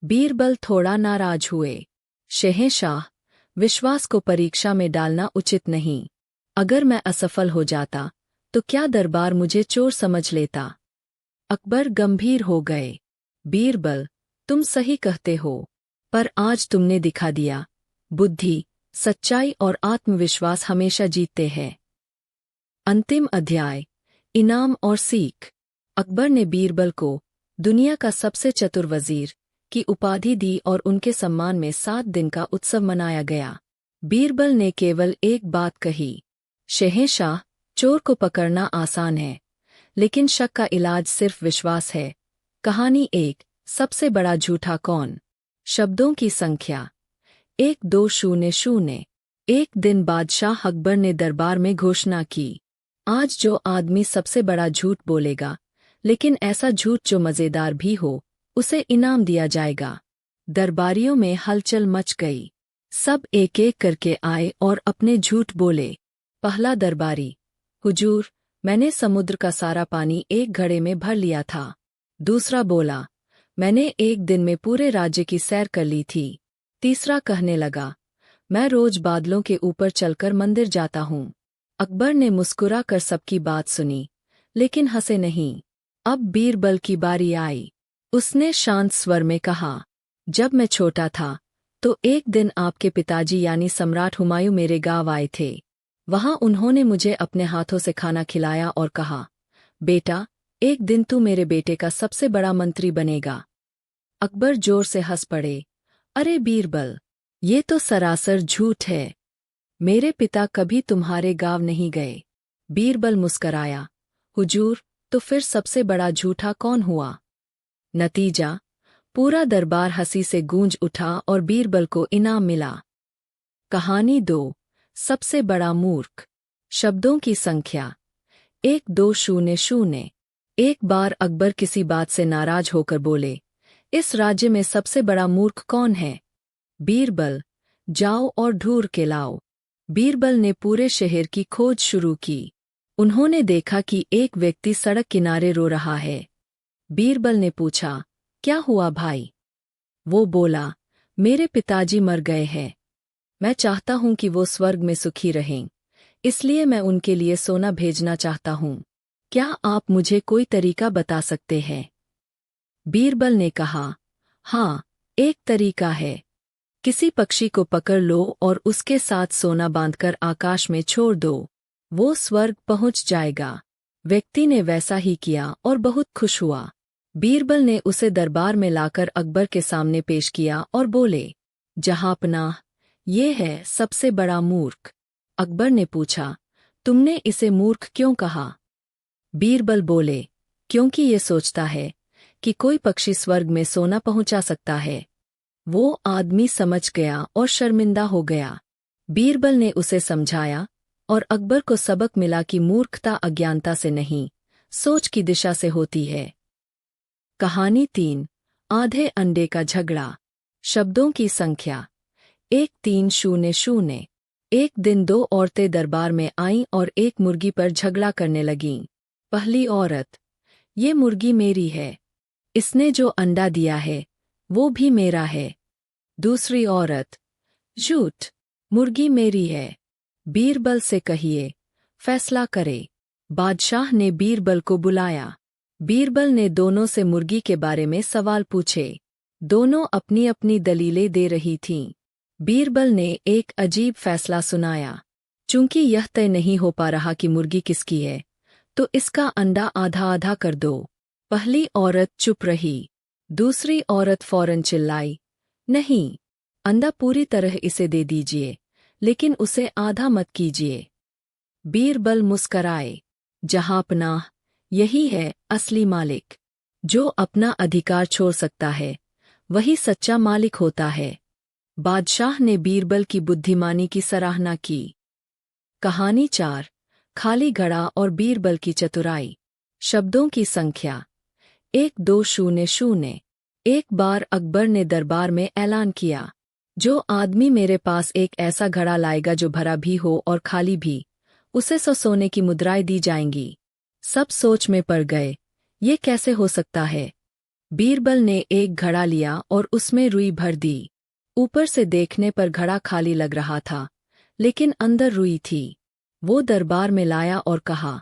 बीरबल थोड़ा नाराज हुए। शहंशाह, विश्वास को परीक्षा में डालना उचित नहीं। अगर मैं असफल हो जाता तो क्या दरबार मुझे चोर समझ लेता? अकबर गंभीर हो गए। बीरबल, तुम सही कहते हो, पर आज तुमने दिखा दिया, बुद्धि, सच्चाई और आत्मविश्वास हमेशा जीतते हैं। अंतिम अध्याय, इनाम और सीख। अकबर ने बीरबल को दुनिया का सबसे चतुर वजीर की उपाधि दी और उनके सम्मान में 7 दिन का उत्सव मनाया गया। बीरबल ने केवल एक बात कही, शहंशाह, चोर को पकड़ना आसान है, लेकिन शक का इलाज सिर्फ विश्वास है। कहानी 1, सबसे बड़ा झूठा कौन? शब्दों की संख्या 1200। एक दिन बादशाह अकबर ने दरबार में घोषणा की, आज जो आदमी सबसे बड़ा झूठ बोलेगा, लेकिन ऐसा झूठ जो मजेदार भी हो, उसे इनाम दिया जाएगा। दरबारियों में हलचल मच गई। सब एक एक करके आए और अपने झूठ बोले। पहला दरबारी, हुजूर, मैंने समुद्र का सारा पानी एक घड़े में भर लिया था। दूसरा बोला, मैंने एक दिन में पूरे राज्य की सैर कर ली थी। तीसरा कहने लगा, मैं रोज बादलों के ऊपर चलकर मंदिर जाता हूँ। अकबर ने मुस्कुरा कर सबकी बात सुनी, लेकिन हंसे नहीं। अब बीरबल की बारी आई। उसने शांत स्वर में कहा, जब मैं छोटा था तो एक दिन आपके पिताजी यानी सम्राट हुमायूं मेरे गांव आए थे। वहां उन्होंने मुझे अपने हाथों से खाना खिलाया और कहा, बेटा, एक दिन तू मेरे बेटे का सबसे बड़ा मंत्री बनेगा। अकबर जोर से हंस पड़े। अरे बीरबल, ये तो सरासर झूठ है। मेरे पिता कभी तुम्हारे गांव नहीं गए। बीरबल मुस्कराया। हुजूर, तो फिर सबसे बड़ा झूठा कौन हुआ? नतीजा, पूरा दरबार हंसी से गूंज उठा और बीरबल को इनाम मिला। कहानी 2, सबसे बड़ा मूर्ख। शब्दों की संख्या 1200। एक बार अकबर किसी बात से नाराज होकर बोले, इस राज्य में सबसे बड़ा मूर्ख कौन है? बीरबल, जाओ और ढूंढ के लाओ। बीरबल ने पूरे शहर की खोज शुरू की। उन्होंने देखा कि एक व्यक्ति सड़क किनारे रो रहा है। बीरबल ने पूछा, क्या हुआ भाई? वो बोला, मेरे पिताजी मर गए हैं। मैं चाहता हूं कि वो स्वर्ग में सुखी रहें, इसलिए मैं उनके लिए सोना भेजना चाहता हूं। क्या आप मुझे कोई तरीका बता सकते हैं? बीरबल ने कहा, हाँ, एक तरीका है। किसी पक्षी को पकड़ लो और उसके साथ सोना बांधकर आकाश में छोड़ दो। वो स्वर्ग पहुंच जाएगा। व्यक्ति ने वैसा ही किया और बहुत खुश हुआ। बीरबल ने उसे दरबार में लाकर अकबर के सामने पेश किया और बोले, जहांपनाह, ये है सबसे बड़ा मूर्ख। अकबर ने पूछा, तुमने इसे मूर्ख क्यों कहा? बीरबल बोले, क्योंकि ये सोचता है कि कोई पक्षी स्वर्ग में सोना पहुंचा सकता है। वो आदमी समझ गया और शर्मिंदा हो गया। बीरबल ने उसे समझाया और अकबर को सबक मिला कि मूर्खता अज्ञानता से नहीं, सोच की दिशा से होती है। कहानी 3, आधे अंडे का झगड़ा। शब्दों की संख्या 1300। एक दिन 2 औरतें दरबार में आईं और एक मुर्गी पर झगड़ा करने लगीं। पहली औरत, ये मुर्गी मेरी है। इसने जो अंडा दिया है वो भी मेरा है। दूसरी औरत, झूठ, मुर्गी मेरी है। बीरबल से कहिए, फैसला करे। बादशाह ने बीरबल को बुलाया। बीरबल ने दोनों से मुर्गी के बारे में सवाल पूछे। दोनों अपनी अपनी दलीलें दे रही थीं। बीरबल ने एक अजीब फैसला सुनाया। चूंकि यह तय नहीं हो पा रहा कि मुर्गी किसकी है, तो इसका अंडा आधा आधा कर दो। पहली औरत चुप रही। दूसरी औरत फौरन चिल्लाई, नहीं, अंडा पूरी तरह इसे दे दीजिए, लेकिन उसे आधा मत कीजिए। बीरबल मुस्कराए। जहांपनाह, यही है असली मालिक। जो अपना अधिकार छोड़ सकता है वही सच्चा मालिक होता है। बादशाह ने बीरबल की बुद्धिमानी की सराहना की। कहानी 4, खाली घड़ा और बीरबल की चतुराई। शब्दों की संख्या 1200। एक बार अकबर ने दरबार में ऐलान किया, जो आदमी मेरे पास एक ऐसा घड़ा लाएगा जो भरा भी हो और खाली भी, उसे 100 सोने की मुद्राएं दी जाएंगी। सब सोच में पड़ गए, ये कैसे हो सकता है? बीरबल ने एक घड़ा लिया और उसमें रुई भर दी। ऊपर से देखने पर घड़ा खाली लग रहा था, लेकिन अंदर रुई थी। वो दरबार में लाया और कहा,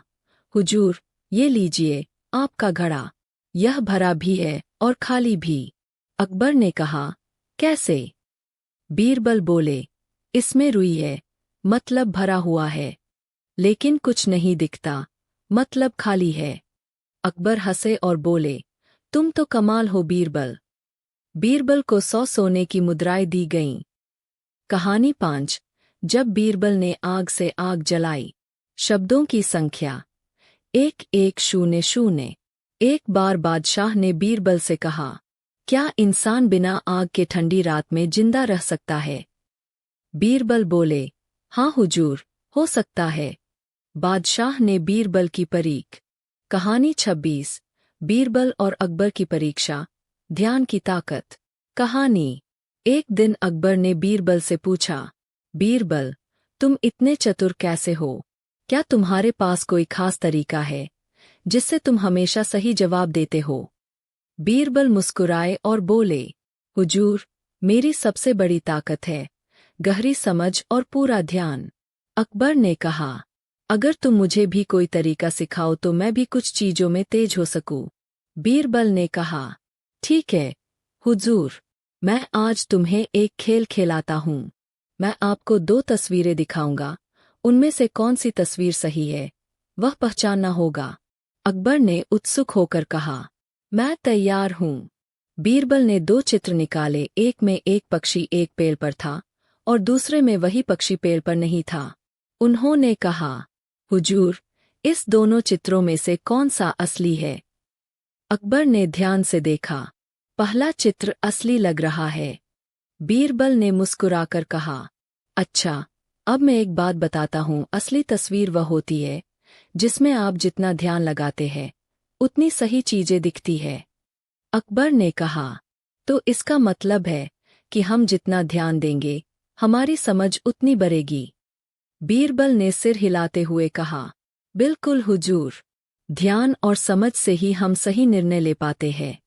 हुजूर, ये लीजिए आपका घड़ा। यह भरा भी है और खाली भी। अकबर ने कहा, कैसे? बीरबल बोले, इसमें रुई है, मतलब भरा हुआ है, लेकिन कुछ नहीं दिखता, मतलब खाली है। अकबर हंसे और बोले, तुम तो कमाल हो बीरबल। बीरबल को 100 सोने की मुद्राएं दी गईं। कहानी 5, जब बीरबल ने आग से आग जलाई। शब्दों की संख्या 1100। एक बार बादशाह ने बीरबल से कहा, क्या इंसान बिना आग के ठंडी रात में जिंदा रह सकता है? बीरबल बोले, हाँ हुजूर, हो सकता है। बादशाह ने बीरबल की परीख। कहानी 26, बीरबल और अकबर की परीक्षा, ध्यान की ताकत। कहानी एक दिन अकबर ने बीरबल से पूछा, बीरबल, तुम इतने चतुर कैसे हो? क्या तुम्हारे पास कोई खास तरीका है जिससे तुम हमेशा सही जवाब देते हो? बीरबल मुस्कुराए और बोले, हुजूर, मेरी सबसे बड़ी ताकत है गहरी समझ और पूरा ध्यान। अकबर ने कहा, अगर तुम मुझे भी कोई तरीका सिखाओ तो मैं भी कुछ चीजों में तेज हो सकूं। बीरबल ने कहा, ठीक है हुजूर, मैं आज तुम्हें एक खेल खिलाता हूँ। मैं आपको 2 तस्वीरें दिखाऊंगा, उनमें से कौन सी तस्वीर सही है वह पहचानना होगा। अकबर ने उत्सुक होकर कहा, मैं तैयार हूँ। बीरबल ने 2 चित्र निकाले, एक में एक पक्षी एक पेड़ पर था और दूसरे में वही पक्षी पेड़ पर नहीं था। उन्होंने कहा, हुजूर, इस दोनों चित्रों में से कौन सा असली है? अकबर ने ध्यान से देखा, पहला चित्र असली लग रहा है। बीरबल ने मुस्कुराकर कहा, अच्छा, अब मैं एक बात बताता हूँ, असली तस्वीर वह होती है जिसमें आप जितना ध्यान लगाते हैं उतनी सही चीजें दिखती है। अकबर ने कहा, तो इसका मतलब है कि हम जितना ध्यान देंगे हमारी समझ उतनी बढ़ेगी। बीरबल ने सिर हिलाते हुए कहा, बिल्कुल हुजूर, ध्यान और समझ से ही हम सही निर्णय ले पाते हैं।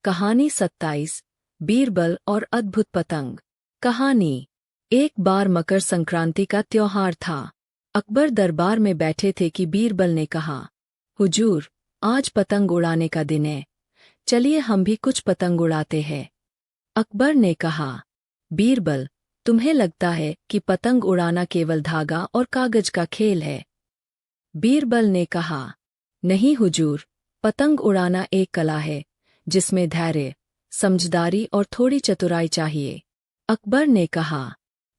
कहानी 27, बीरबल और अद्भुत पतंग। कहानी। एक बार मकर संक्रांति का त्योहार था। अकबर दरबार में बैठे थे कि बीरबल ने कहा, हुजूर, आज पतंग उड़ाने का दिन है, चलिए हम भी कुछ पतंग उड़ाते हैं। अकबर ने कहा, बीरबल, तुम्हें लगता है कि पतंग उड़ाना केवल धागा और कागज का खेल है? बीरबल ने कहा, नहीं हुजूर, पतंग उड़ाना एक कला है जिसमें धैर्य, समझदारी और थोड़ी चतुराई चाहिए। अकबर ने कहा,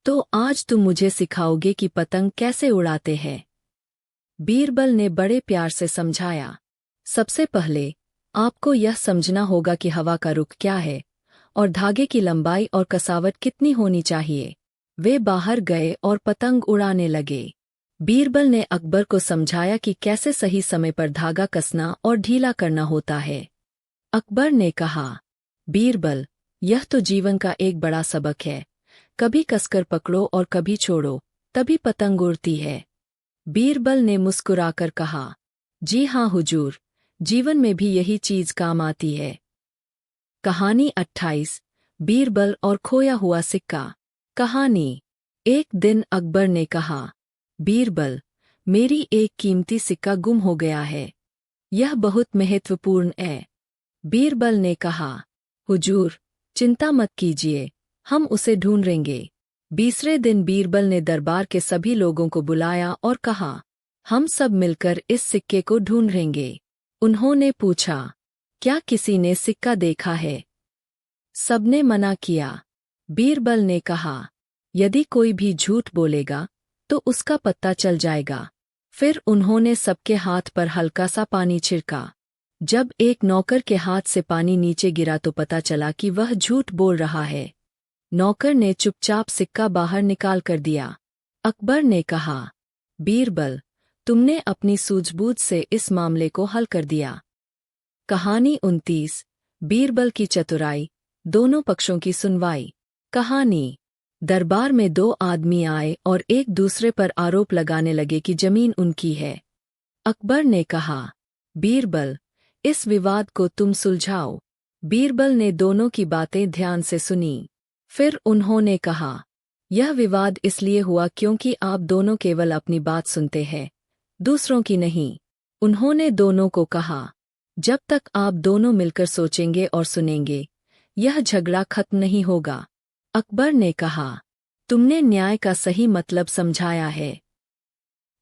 तो आज तुम मुझे सिखाओगे कि पतंग कैसे उड़ाते हैं? बीरबल ने बड़े प्यार से समझाया, सबसे पहले आपको यह समझना होगा कि हवा का रुख क्या है और धागे की लंबाई और कसावट कितनी होनी चाहिए। वे बाहर गए और पतंग उड़ाने लगे। बीरबल ने अकबर को समझाया कि कैसे सही समय पर धागा कसना और ढीला करना होता है। अकबर ने कहा, बीरबल, यह तो जीवन का एक बड़ा सबक है, कभी कसकर पकड़ो और कभी छोड़ो, तभी पतंग उड़ती है। बीरबल ने मुस्कुराकर कहा, जी हाँ हुजूर, जीवन में भी यही चीज काम आती है। कहानी 28, बीरबल और खोया हुआ सिक्का। कहानी। एक दिन अकबर ने कहा, बीरबल, मेरी एक कीमती सिक्का गुम हो गया है, यह बहुत महत्वपूर्ण है। बीरबल ने कहा, हुजूर, चिंता मत कीजिए, हम उसे ढूंढेंगे। 20वें दिन बीरबल ने दरबार के सभी लोगों को बुलाया और कहा, हम सब मिलकर इस सिक्के को ढूंढेंगे। उन्होंने पूछा, क्या किसी ने सिक्का देखा है? सबने मना किया। बीरबल ने कहा, यदि कोई भी झूठ बोलेगा तो उसका पता चल जाएगा। फिर उन्होंने सबके हाथ पर हल्का सा पानी छिड़का। जब एक नौकर के हाथ से पानी नीचे गिरा तो पता चला कि वह झूठ बोल रहा है। नौकर ने चुपचाप सिक्का बाहर निकाल कर दिया। अकबर ने कहा, बीरबल, तुमने अपनी सूझबूझ से इस मामले को हल कर दिया। कहानी 29, बीरबल की चतुराई, दोनों पक्षों की सुनवाई। कहानी। दरबार में 2 आदमी आए और एक दूसरे पर आरोप लगाने लगे कि जमीन उनकी है। अकबर ने कहा, बीरबल, इस विवाद को तुम सुलझाओ। बीरबल ने दोनों की बातें ध्यान से सुनी। फिर उन्होंने कहा, यह विवाद इसलिए हुआ क्योंकि आप दोनों केवल अपनी बात सुनते हैं, दूसरों की नहीं। उन्होंने दोनों को कहा, जब तक आप दोनों मिलकर सोचेंगे और सुनेंगे, यह झगड़ा खत्म नहीं होगा। अकबर ने कहा, तुमने न्याय का सही मतलब समझाया है।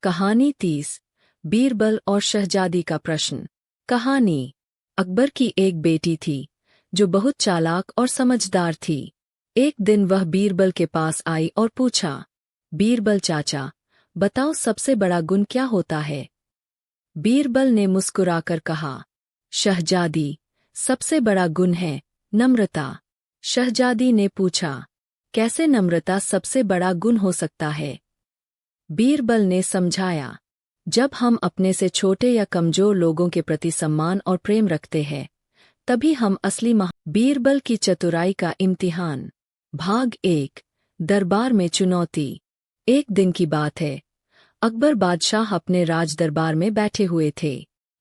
कहानी 30, बीरबल और शहजादी का प्रश्न। कहानी। अकबर की एक बेटी थी जो बहुत चालाक और समझदार थी। एक दिन वह बीरबल के पास आई और पूछा, बीरबल चाचा, बताओ सबसे बड़ा गुण क्या होता है? बीरबल ने मुस्कुराकर कहा, शहजादी, सबसे बड़ा गुण है नम्रता। शहजादी ने पूछा, कैसे नम्रता सबसे बड़ा गुण हो सकता है? बीरबल ने समझाया, जब हम अपने से छोटे या कमजोर लोगों के प्रति सम्मान और प्रेम रखते हैं, तभी हम असली बीरबल की चतुराई का इम्तिहान। भाग 1। दरबार में चुनौती। एक दिन की बात है। अकबर बादशाह अपने राज दरबार में बैठे हुए थे।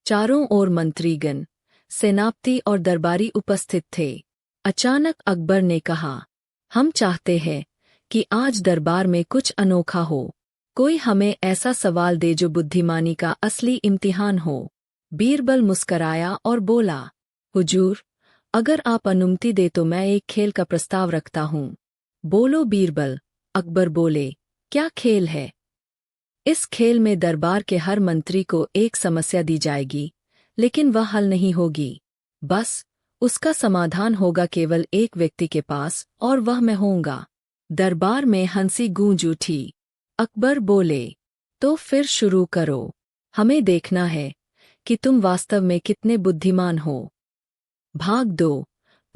चारों ओर मंत्रीगण, सेनापति और दरबारी उपस्थित थे। अचानक अकबर ने कहा, हम चाहते हैं कि आज दरबार में कुछ अनोखा हो। कोई हमें ऐसा सवाल दे जो बुद्धिमानी का असली इम्तिहान हो। बीरबल मुस्कराया और बोला, हुजूर, अगर आप अनुमति दे तो मैं एक खेल का प्रस्ताव रखता हूँ। बोलो बीरबल, अकबर बोले, क्या खेल है? इस खेल में दरबार के हर मंत्री को एक समस्या दी जाएगी, लेकिन वह हल नहीं होगी। बस उसका समाधान होगा केवल एक व्यक्ति के पास, और वह मैं होऊंगा। दरबार में हंसी गूंज उठी। अकबर बोले, तो फिर शुरू करो। हमें देखना है कि तुम वास्तव में कितने बुद्धिमान हो। भाग 2।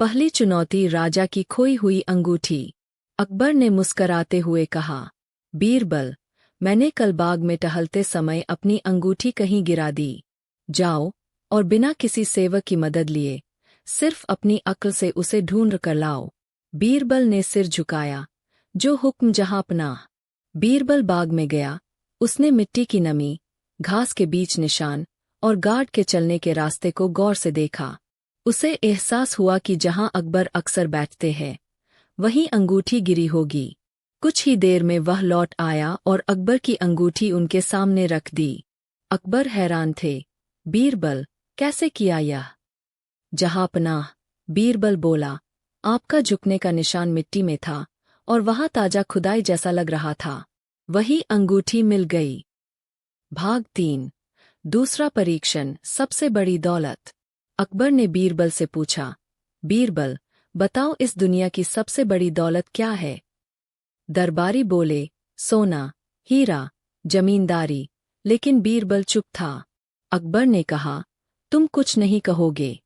पहली चुनौती, राजा की खोई हुई अंगूठी। अकबर ने मुस्कराते हुए कहा, बीरबल, मैंने कल बाग में टहलते समय अपनी अंगूठी कहीं गिरा दी। जाओ और बिना किसी सेवक की मदद लिए सिर्फ अपनी अक्ल से उसे ढूंढ कर लाओ। बीरबल ने सिर झुकाया, जो हुक्म जहांपनाह। बीरबल बाग में गया। उसने मिट्टी की नमी, घास के बीच निशान और गार्ड के चलने के रास्ते को गौर से देखा। उसे एहसास हुआ कि जहां अकबर अक्सर बैठते हैं वहीं अंगूठी गिरी होगी। कुछ ही देर में वह लौट आया और अकबर की अंगूठी उनके सामने रख दी। अकबर हैरान थे। बीरबल, कैसे किया यह? जहांपनाह, बीरबल बोला, आपका झुकने का निशान मिट्टी में था और वहां ताजा खुदाई जैसा लग रहा था। वही अंगूठी मिल गई। भाग 3। दूसरा परीक्षण, सबसे बड़ी दौलत। अकबर ने बीरबल से पूछा, बीरबल, बताओ इस दुनिया की सबसे बड़ी दौलत क्या है? दरबारी बोले, सोना, हीरा, जमींदारी। लेकिन बीरबल चुप था। अकबर ने कहा, तुम कुछ नहीं कहोगे।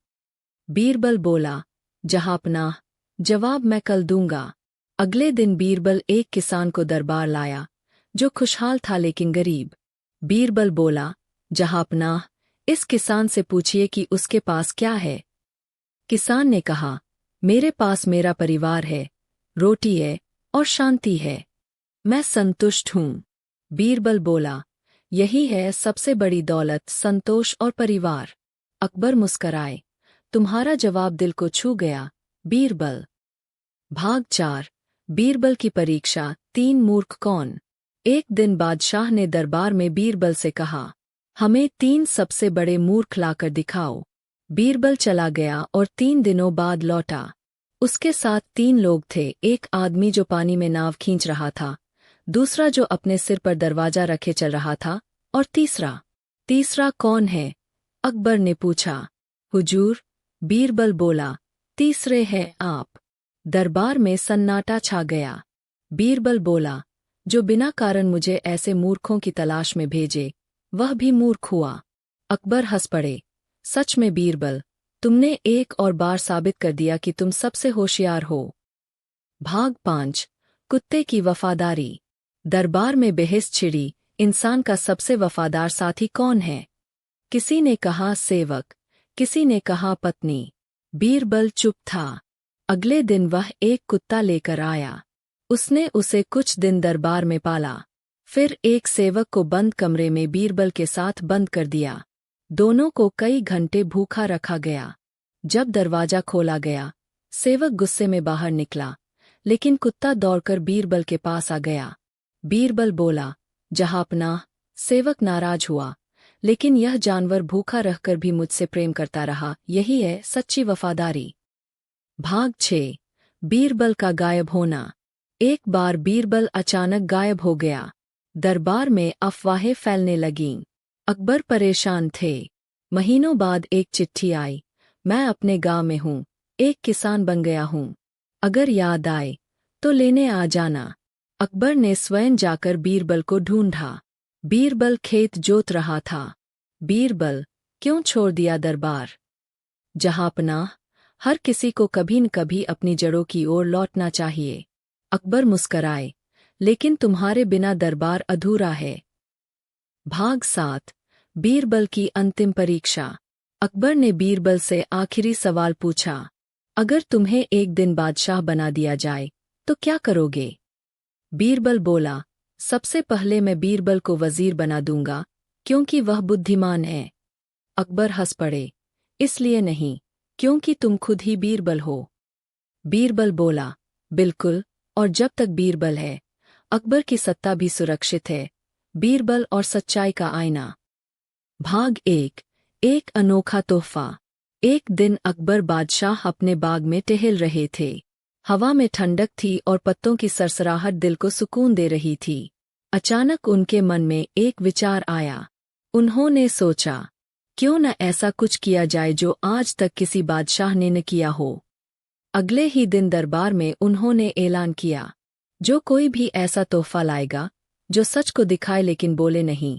बीरबल बोला, जहांपनाह, जवाब मैं कल दूंगा। अगले दिन बीरबल एक किसान को दरबार लाया, जो खुशहाल था लेकिन गरीब। बीरबल बोला, जहांपनाह, इस किसान से पूछिए कि उसके पास क्या है। किसान ने कहा, मेरे पास मेरा परिवार है, रोटी है और शांति है। मैं संतुष्ट हूँ। बीरबल बोला, यही है सबसे बड़ी दौलत, संतोष और परिवार। अकबर मुस्कराए, तुम्हारा जवाब दिल को छू गया, बीरबल। भाग 4। बीरबल की परीक्षा, 3 मूर्ख कौन। एक दिन बादशाह ने दरबार में बीरबल से कहा, हमें 3 सबसे बड़े मूर्ख लाकर दिखाओ। बीरबल चला गया और 3 दिनों बाद लौटा। उसके साथ 3 लोग थे, एक आदमी जो पानी में नाव खींच रहा था, दूसरा जो अपने सिर पर दरवाजा रखे चल रहा था, और तीसरा कौन है? अकबर ने पूछा। हुजूर, बीरबल बोला, तीसरे हैं आप। दरबार में सन्नाटा छा गया। बीरबल बोला, जो बिना कारण मुझे ऐसे मूर्खों की तलाश में भेजे, वह भी मूर्ख हुआ। अकबर हंस पड़े। सच में बीरबल, तुमने एक और बार साबित कर दिया कि तुम सबसे होशियार हो। भाग 5। कुत्ते की वफादारी। दरबार में बहस छिड़ी, इंसान का सबसे वफादार साथी कौन है? किसी ने कहा सेवक, किसी ने कहा पत्नी। बीरबल चुप था। अगले दिन वह एक कुत्ता लेकर आया। उसने उसे कुछ दिन दरबार में पाला। फिर एक सेवक को बंद कमरे में बीरबल के साथ बंद कर दिया। दोनों को कई घंटे भूखा रखा गया। जब दरवाजा खोला गया, सेवक गुस्से में बाहर निकला, लेकिन कुत्ता दौड़कर बीरबल के पास आ गया। बीरबल बोला, जहांपनाह। सेवक नाराज हुआ, लेकिन यह जानवर भूखा रहकर भी मुझसे प्रेम करता रहा, यही है सच्ची वफादारी। भाग 6। बीरबल का गायब होना। एक बार बीरबल अचानक गायब हो गया। दरबार में अफवाहें फैलने लगीं। अकबर परेशान थे। महीनों बाद एक चिट्ठी आई, मैं अपने गांव में हूँ, एक किसान बन गया हूँ। अगर याद आए तो लेने आ जाना। अकबर ने स्वयं जाकर बीरबल को ढूंढा। बीरबल खेत जोत रहा था। बीरबल, क्यों छोड़ दिया दरबार? जहांपनाह, हर किसी को कभी न कभी अपनी जड़ों की ओर लौटना चाहिए। अकबर मुस्कराए, लेकिन तुम्हारे बिना दरबार अधूरा है। भाग 7। बीरबल की अंतिम परीक्षा। अकबर ने बीरबल से आखिरी सवाल पूछा, अगर तुम्हें एक दिन बादशाह बना दिया जाए तो क्या करोगे? बीरबल बोला, सबसे पहले मैं बीरबल को वजीर बना दूंगा, क्योंकि वह बुद्धिमान है। अकबर हंस पड़े, इसलिए नहीं, क्योंकि तुम खुद ही बीरबल हो। बीरबल बोला, बिल्कुल, और जब तक बीरबल है, अकबर की सत्ता भी सुरक्षित है। बीरबल और सच्चाई का आईना। भाग एक अनोखा तोहफा। एक दिन अकबर बादशाह अपने बाग में टहल रहे थे। हवा में ठंडक थी और पत्तों की सरसराहट दिल को सुकून दे रही थी। अचानक उनके मन में एक विचार आया। उन्होंने सोचा, क्यों न ऐसा कुछ किया जाए जो आज तक किसी बादशाह ने न किया हो। अगले ही दिन दरबार में उन्होंने ऐलान किया, जो कोई भी ऐसा तोहफा लाएगा जो सच को दिखाए लेकिन बोले नहीं,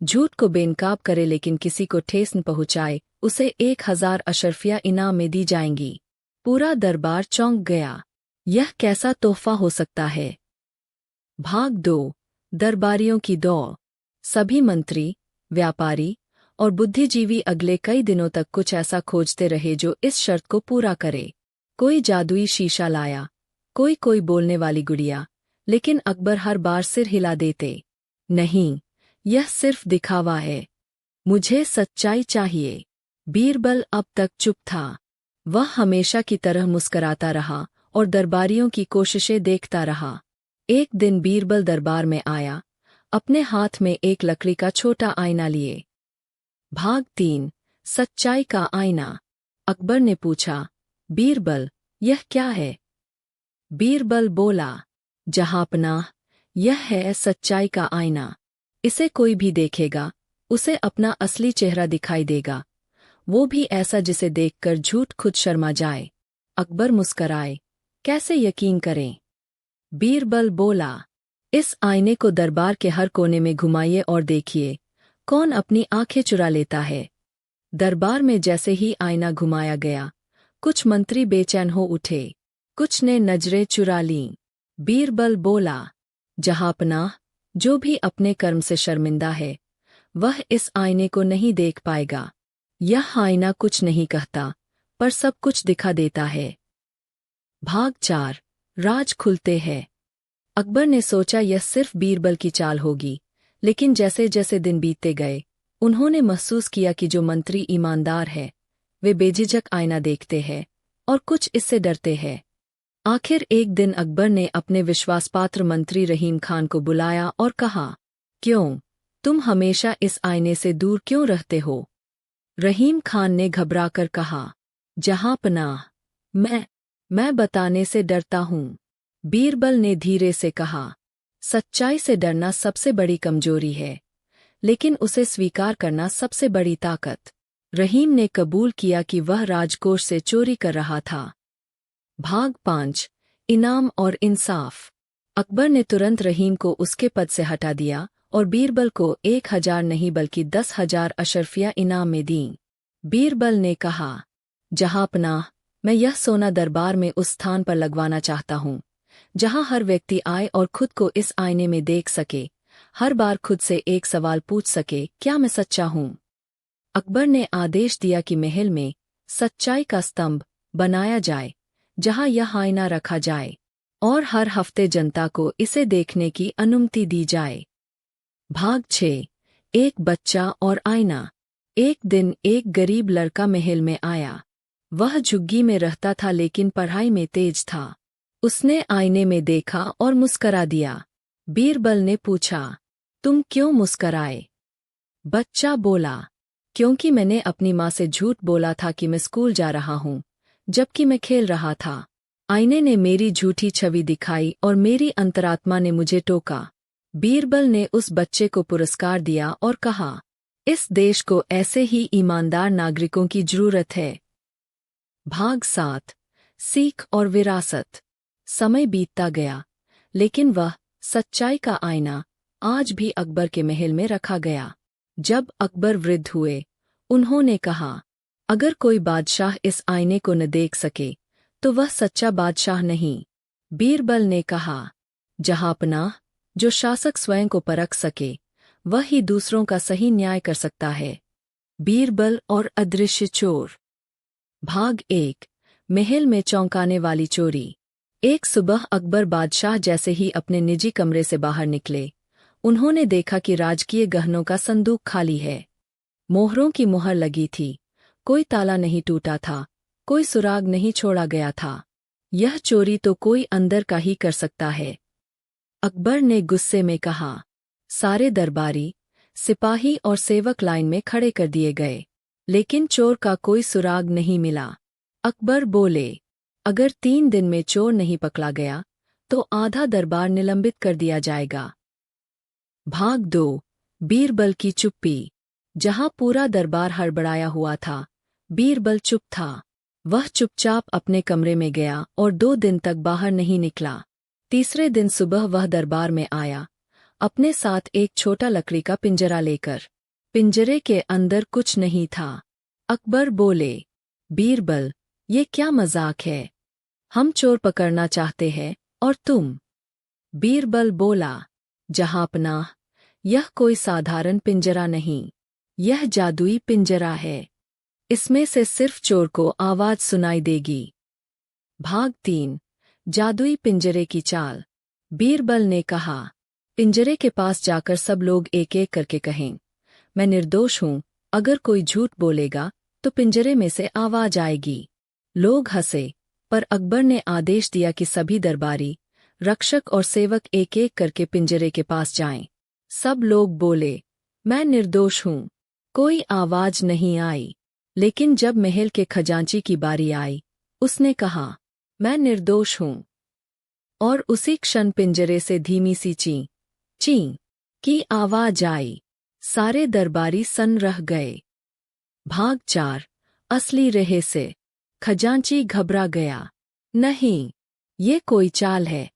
झूठ को बेनकाब करे लेकिन किसी को ठेस न पहुंचाए, उसे 1000 अशर्फियाँ इनाम में दी जाएंगी। पूरा दरबार चौंक गया। यह कैसा तोहफा हो सकता है? भाग 2 दरबारियों की दौड़। सभी मंत्री, व्यापारी और बुद्धिजीवी अगले कई दिनों तक कुछ ऐसा खोजते रहे जो इस शर्त को पूरा करे। कोई जादुई शीशा लाया, कोई बोलने वाली गुड़िया, लेकिन अकबर हर बार सिर हिला देते, नहीं, यह सिर्फ दिखावा है, मुझे सच्चाई चाहिए। बीरबल अब तक चुप था। वह हमेशा की तरह मुस्कराता रहा और दरबारियों की कोशिशें देखता रहा। एक दिन बीरबल दरबार में आया, अपने हाथ में एक लकड़ी का छोटा आईना लिए। भाग 3 सच्चाई का आईना। अकबर ने पूछा, बीरबल, यह क्या है? बीरबल बोला, जहांपनाह, यह है सच्चाई का आईना। इसे कोई भी देखेगा, उसे अपना असली चेहरा दिखाई देगा, वो भी ऐसा जिसे देखकर झूठ खुद शर्मा जाए। अकबर मुस्कराए, कैसे यकीन करें? बीरबल बोला, इस आईने को दरबार के हर कोने में घुमाइए और देखिए, कौन अपनी आंखें चुरा लेता है। दरबार में जैसे ही आईना घुमाया गया, कुछ मंत्री बेचैन हो उठे, कुछ ने नजरें चुरा लीं। बीरबल बोला, जहांपनाह, जो भी अपने कर्म से शर्मिंदा है, वह इस आईने को नहीं देख पाएगा। यह आईना कुछ नहीं कहता, पर सब कुछ दिखा देता है। भाग 4 राज खुलते हैं। अकबर ने सोचा यह सिर्फ बीरबल की चाल होगी, लेकिन जैसे जैसे दिन बीतते गए, उन्होंने महसूस किया कि जो मंत्री ईमानदार है, वे बेझिझक आईना देखते हैं और कुछ इससे डरते हैं। आखिर एक दिन अकबर ने अपने विश्वासपात्र मंत्री रहीम खान को बुलाया और कहा, क्यों, तुम हमेशा इस आईने से दूर क्यों रहते हो? रहीम खान ने घबराकर कहा, जहांपनाह, मैं बताने से डरता हूँ। बीरबल ने धीरे से कहा, सच्चाई से डरना सबसे बड़ी कमजोरी है, लेकिन उसे स्वीकार करना सबसे बड़ी ताकत। रहीम ने कबूल किया कि वह राजकोष से चोरी कर रहा था। भाग 5 इनाम और इंसाफ। अकबर ने तुरंत रहीम को उसके पद से हटा दिया और बीरबल को 1000 नहीं बल्कि 10,000 अशर्फियाँ इनाम में दीं। बीरबल ने कहा, जहांपनाह, मैं यह सोना दरबार में उस स्थान पर लगवाना चाहता हूँ, जहाँ हर व्यक्ति आए और खुद को इस आईने में देख सके, हर बार खुद से एक सवाल पूछ सके, क्या मैं सच्चा हूँ? अकबर ने आदेश दिया कि महल में सच्चाई का स्तंभ बनाया जाए, जहाँ यह आईना रखा जाए और हर हफ्ते जनता को इसे देखने की अनुमति दी जाए। भाग 6 एक बच्चा और आईना। एक दिन एक गरीब लड़का महल में आया। वह झुग्गी में रहता था लेकिन पढ़ाई में तेज था। उसने आईने में देखा और मुस्करा दिया। बीरबल ने पूछा, तुम क्यों मुस्कराए? बच्चा बोला, क्योंकि मैंने अपनी माँ से झूठ बोला था कि मैं स्कूल जा रहा हूँ, जबकि मैं खेल रहा था। आईने ने मेरी झूठी छवि दिखाई और मेरी अंतरात्मा ने मुझे टोका। बीरबल ने उस बच्चे को पुरस्कार दिया और कहा, इस देश को ऐसे ही ईमानदार नागरिकों की जरूरत है। भाग 7 सीख और विरासत। समय बीतता गया, लेकिन वह सच्चाई का आईना आज भी अकबर के महल में रखा गया। जब अकबर वृद्ध हुए, उन्होंने कहा, अगर कोई बादशाह इस आईने को न देख सके, तो वह सच्चा बादशाह नहीं। बीरबल ने कहा, जहांपनाह, जो शासक स्वयं को परख सके, वह ही दूसरों का सही न्याय कर सकता है। बीरबल और अदृश्य चोर। भाग 1। महल में चौंकाने वाली चोरी। एक सुबह अकबर बादशाह जैसे ही अपने निजी कमरे से बाहर निकले, उन्होंने देखा कि राजकीय गहनों का संदूक खाली है। मोहरों की मुहर लगी थी, कोई ताला नहीं टूटा था, कोई सुराग नहीं छोड़ा गया था। यह चोरी तो कोई अंदर का ही कर सकता है। अकबर ने गुस्से में कहा। सारे दरबारी, सिपाही और सेवक लाइन में खड़े कर दिए गए, लेकिन चोर का कोई सुराग नहीं मिला। अकबर बोले, अगर 3 दिन में चोर नहीं पकड़ा गया तो आधा दरबार निलंबित कर दिया जाएगा। भाग 2। बीरबल की चुप्पी। जहां पूरा दरबार हड़बड़ाया हुआ था, बीरबल चुप था। वह चुपचाप अपने कमरे में गया और 2 दिन तक बाहर नहीं निकला। तीसरे दिन सुबह वह दरबार में आया, अपने साथ एक छोटा लकड़ी का पिंजरा लेकर। पिंजरे के अंदर कुछ नहीं था। अकबर बोले, बीरबल, ये क्या मजाक है? हम चोर पकड़ना चाहते हैं और तुम। बीरबल बोला, जहांपनाह, यह कोई साधारण पिंजरा नहीं, यह जादुई पिंजरा है। इसमें से सिर्फ चोर को आवाज सुनाई देगी। भाग 3। जादुई पिंजरे की चाल। बीरबल ने कहा, पिंजरे के पास जाकर सब लोग एक एक करके कहें, मैं निर्दोष हूं। अगर कोई झूठ बोलेगा तो पिंजरे में से आवाज आएगी। लोग हंसे, पर अकबर ने आदेश दिया कि सभी दरबारी, रक्षक और सेवक एक एक करके पिंजरे के पास जाएं। सब लोग बोले, मैं निर्दोष हूं। कोई आवाज नहीं आई। लेकिन जब महल के खजांची की बारी आई, उसने कहा, मैं निर्दोष हूं। और उसी क्षण पिंजरे से धीमी सी ची ची की आवाज आई। सारे दरबारी सन्न रह गए। भाग 4। असली रहस्य। खजांची घबरा गया। नहीं, ये कोई चाल है।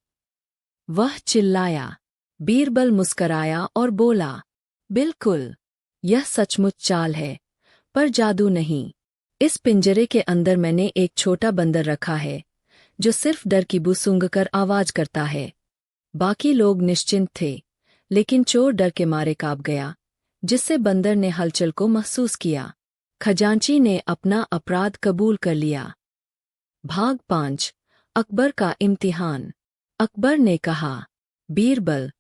वह चिल्लाया। बीरबल मुस्कराया और बोला, बिल्कुल, यह सचमुच चाल है, पर जादू नहीं। इस पिंजरे के अंदर मैंने एक छोटा बंदर रखा है, जो सिर्फ डर की बू सूंघकर आवाज करता है। बाकी लोग निश्चिंत थे, लेकिन चोर डर के मारे कांप गया, जिससे बंदर ने हलचल को महसूस किया। खजांची ने अपना अपराध कबूल कर लिया। भाग 5। अकबर का इम्तिहान। अकबर ने कहा, बीरबल,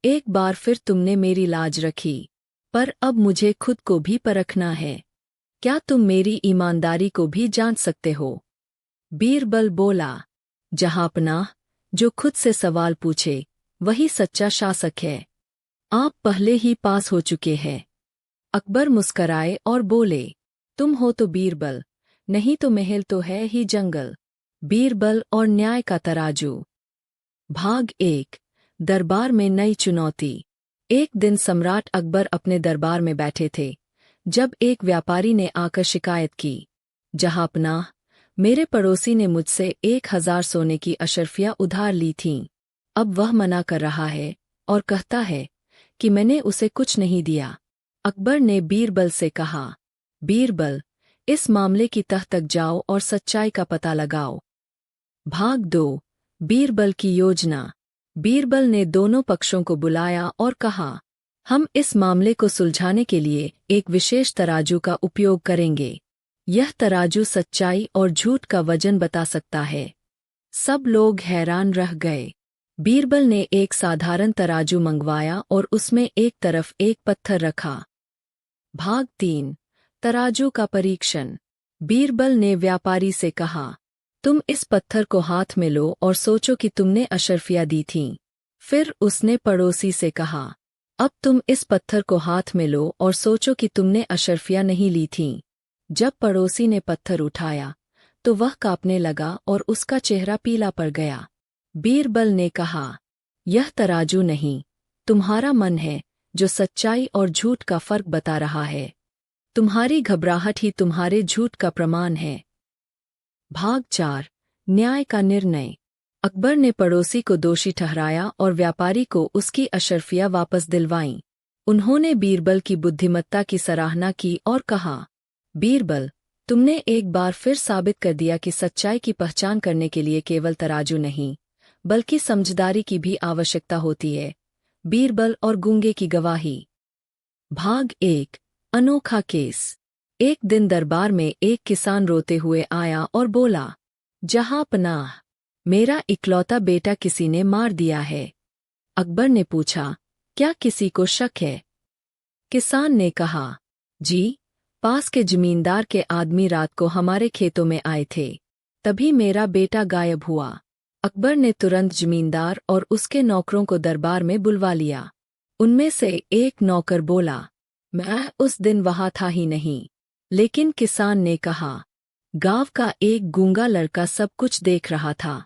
एक बार फिर तुमने मेरी लाज रखी, पर अब मुझे खुद को भी परखना है। क्या तुम मेरी ईमानदारी को भी जांच सकते हो? बीरबल बोला, जहांपनाह, जो खुद से सवाल पूछे वही सच्चा शासक है। आप पहले ही पास हो चुके हैं। अकबर मुस्कराए और बोले, तुम हो तो बीरबल, नहीं तो महल तो है ही जंगल। बीरबल और न्याय का तराजू। भाग 1। दरबार में नई चुनौती। एक दिन सम्राट अकबर अपने दरबार में बैठे थे, जब एक व्यापारी ने आकर शिकायत की, जहांपनाह, मेरे पड़ोसी ने मुझसे 1000 सोने की अशर्फियां उधार ली थीं। अब वह मना कर रहा है और कहता है कि मैंने उसे कुछ नहीं दिया। अकबर ने बीरबल से कहा, बीरबल, इस मामले की तह तक जाओ और सच्चाई का पता लगाओ। भाग 2। बीरबल की योजना। बीरबल ने दोनों पक्षों को बुलाया और कहा, हम इस मामले को सुलझाने के लिए एक विशेष तराजू का उपयोग करेंगे। यह तराजू सच्चाई और झूठ का वजन बता सकता है। सब लोग हैरान रह गए। बीरबल ने एक साधारण तराजू मंगवाया और उसमें एक तरफ एक पत्थर रखा। भाग 3। तराजू का परीक्षण। बीरबल ने व्यापारी से कहा, तुम इस पत्थर को हाथ में लो और सोचो कि तुमने अशर्फियां दी थीं। फिर उसने पड़ोसी से कहा, अब तुम इस पत्थर को हाथ में लो और सोचो कि तुमने अशर्फियां नहीं ली थीं। जब पड़ोसी ने पत्थर उठाया, तो वह कांपने लगा और उसका चेहरा पीला पड़ गया। बीरबल ने कहा, यह तराजू नहीं, तुम्हारा मन है, जो सच्चाई और झूठ का फर्क बता रहा है। तुम्हारी घबराहट ही तुम्हारे झूठ का प्रमाण है। भाग 4। न्याय का निर्णय। अकबर ने पड़ोसी को दोषी ठहराया और व्यापारी को उसकी अशर्फियां वापस दिलवाईं। उन्होंने बीरबल की बुद्धिमत्ता की सराहना की और कहा, बीरबल, तुमने एक बार फिर साबित कर दिया कि सच्चाई की पहचान करने के लिए केवल तराजू नहीं, बल्कि समझदारी की भी आवश्यकता होती है। बीरबल और गूंगे की गवाही। भाग 1। अनोखा केस। एक दिन दरबार में एक किसान रोते हुए आया और बोला, जहां पनाह, मेरा इकलौता बेटा किसी ने मार दिया है। अकबर ने पूछा, क्या किसी को शक है? किसान ने कहा, जी, पास के जमींदार के आदमी रात को हमारे खेतों में आए थे, तभी मेरा बेटा गायब हुआ। अकबर ने तुरंत जमींदार और उसके नौकरों को दरबार में बुलवा लिया। उनमें से एक नौकर बोला, मैं उस दिन वहां था ही नहीं। लेकिन किसान ने कहा, गांव का एक गूंगा लड़का सब कुछ देख रहा था।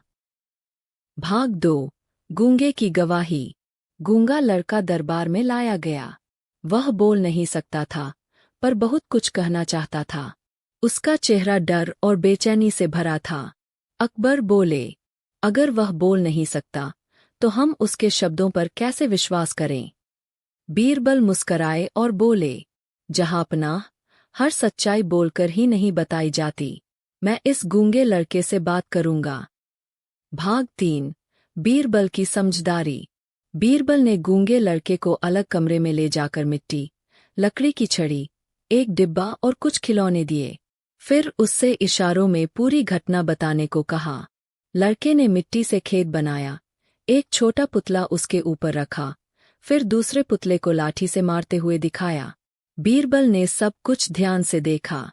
भाग 2, गूंगे की गवाही। गूंगा लड़का दरबार में लाया गया। वह बोल नहीं सकता था, पर बहुत कुछ कहना चाहता था। उसका चेहरा डर और बेचैनी से भरा था। अकबर बोले, अगर वह बोल नहीं सकता, तो हम उसके शब्दों पर कैसे विश्वास करें? बीरबल मुस्कराए और बोले, जहांपनाह, हर सच्चाई बोलकर ही नहीं बताई जाती। मैं इस गूंगे लड़के से बात करूंगा। भाग 3, बीरबल की समझदारी। बीरबल ने गूंगे लड़के को अलग कमरे में ले जाकर मिट्टी, लकड़ी की छड़ी, एक डिब्बा और कुछ खिलौने दिए। फिर उससे इशारों में पूरी घटना बताने को कहा। लड़के ने मिट्टी से खेत बनाया, एक छोटा पुतला उसके ऊपर रखा, फिर दूसरे पुतले को लाठी से मारते हुए दिखाया। बीरबल ने सब कुछ ध्यान से देखा।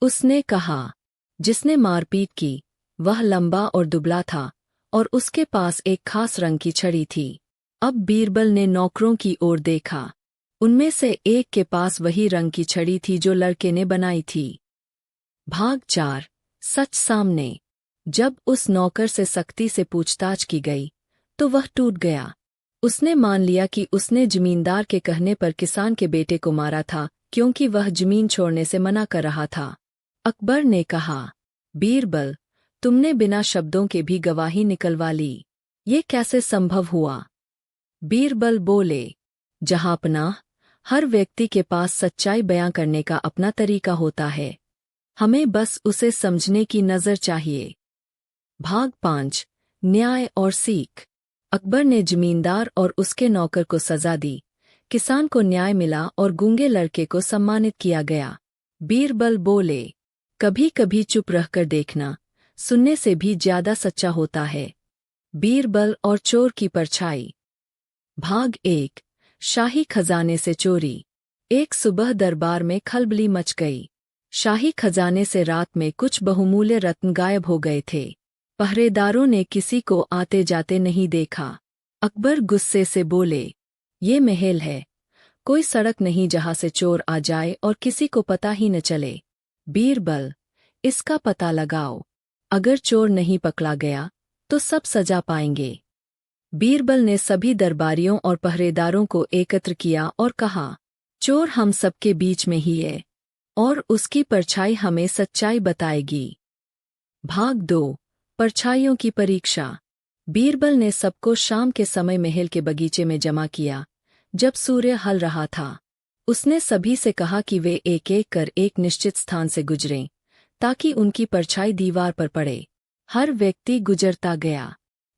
उसने कहा, जिसने मारपीट की, वह लंबा और दुबला था और उसके पास एक खास रंग की छड़ी थी। अब बीरबल ने नौकरों की ओर देखा। उनमें से एक के पास वही रंग की छड़ी थी जो लड़के ने बनाई थी। भाग 4, सच सामने। जब उस नौकर से सख्ती से पूछताछ की गई, तो वह टूट गया। उसने मान लिया कि उसने जमींदार के कहने पर किसान के बेटे को मारा था, क्योंकि वह जमीन छोड़ने से मना कर रहा था। अकबर ने कहा, बीरबल, तुमने बिना शब्दों के भी गवाही निकलवा ली। ये कैसे संभव हुआ? बीरबल बोले, जहांपनाह, हर व्यक्ति के पास सच्चाई बयां करने का अपना तरीका होता है। हमें बस उसे समझने की नज़र चाहिए। भाग 5, न्याय और सीख। अकबर ने जमींदार और उसके नौकर को सजा दी, किसान को न्याय मिला और गूंगे लड़के को सम्मानित किया गया। बीरबल बोले, कभी कभी चुप रहकर देखना, सुनने से भी ज्यादा सच्चा होता है। बीरबल और चोर की परछाई। भाग 1, शाही खजाने से चोरी। एक सुबह दरबार में खलबली मच गई। शाही खजाने से रात में कुछ बहुमूल्य रत्न गायब हो गए थे। पहरेदारों ने किसी को आते जाते नहीं देखा। अकबर गुस्से से बोले, ये महल है, कोई सड़क नहीं जहां से चोर आ जाए और किसी को पता ही न चले। बीरबल, इसका पता लगाओ। अगर चोर नहीं पकड़ा गया, तो सब सजा पाएंगे। बीरबल ने सभी दरबारियों और पहरेदारों को एकत्र किया और कहा, चोर हम सबके बीच में ही है, और उसकी परछाई हमें सच्चाई बताएगी। भाग 2, परछाइयों की परीक्षा। बीरबल ने सबको शाम के समय महल के बगीचे में जमा किया, जब सूर्य हल रहा था। उसने सभी से कहा कि वे एक एक कर एक निश्चित स्थान से गुजरें, ताकि उनकी परछाई दीवार पर पड़े। हर व्यक्ति गुजरता गया,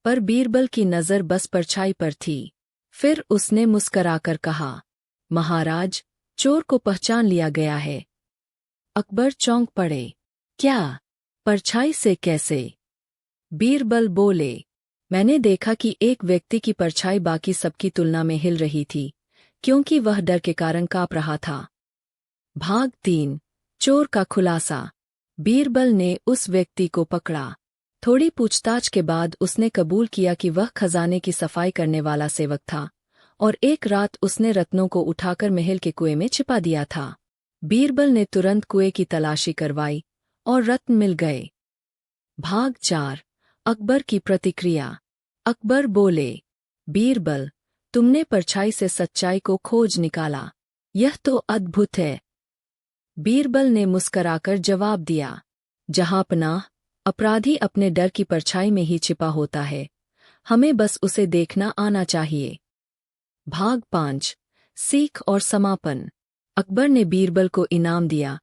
पर बीरबल की नज़र बस परछाई पर थी। फिर उसने मुस्कराकर कहा, महाराज, चोर को पहचान लिया गया है। अकबर चौंक पड़े। क्या? परछाई से कैसे? बीरबल बोले, मैंने देखा कि एक व्यक्ति की परछाई बाकी सबकी तुलना में हिल रही थी, क्योंकि वह डर के कारण कांप रहा था। भाग 3, चोर का खुलासा। बीरबल ने उस व्यक्ति को पकड़ा। थोड़ी पूछताछ के बाद उसने कबूल किया कि वह खजाने की सफाई करने वाला सेवक था, और एक रात उसने रत्नों को उठाकर महल के कुएं में छिपा दिया था। बीरबल ने तुरंत कुएं की तलाशी करवाई, और रत्न मिल गए। भाग 4, अकबर की प्रतिक्रिया। अकबर बोले, बीरबल, तुमने परछाई से सच्चाई को खोज निकाला, यह तो अद्भुत है। बीरबल ने मुस्कराकर जवाब दिया, जहांपनाह, अपराधी अपने डर की परछाई में ही छिपा होता है, हमें बस उसे देखना आना चाहिए। भाग 5, सीख और समापन। अकबर ने बीरबल को इनाम दिया,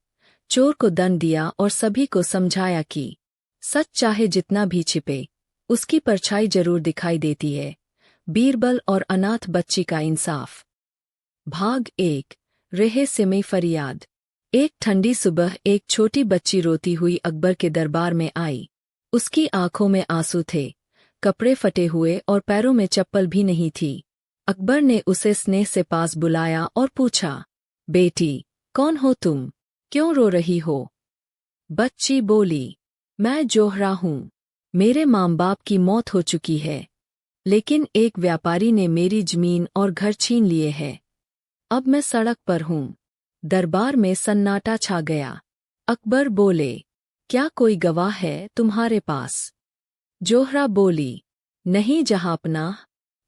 चोर को दंड दिया और सभी को समझाया कि सच चाहे जितना भी छिपे, उसकी परछाई जरूर दिखाई देती है। बीरबल और अनाथ बच्ची का इंसाफ। भाग 1, रहस्यमयी फरियाद। एक ठंडी सुबह एक छोटी बच्ची रोती हुई अकबर के दरबार में आई। उसकी आंखों में आंसू थे, कपड़े फटे हुए और पैरों में चप्पल भी नहीं थी। अकबर ने उसे स्नेह से पास बुलाया और पूछा, बेटी, कौन हो तुम? क्यों रो रही हो? बच्ची बोली, मैं जोहरा हूँ। मेरे माँ बाप की मौत हो चुकी है, लेकिन एक व्यापारी ने मेरी जमीन और घर छीन लिए है। अब मैं सड़क पर हूँ। दरबार में सन्नाटा छा गया। अकबर बोले, क्या कोई गवाह है तुम्हारे पास? जोहरा बोली, नहीं जहाँपनाह,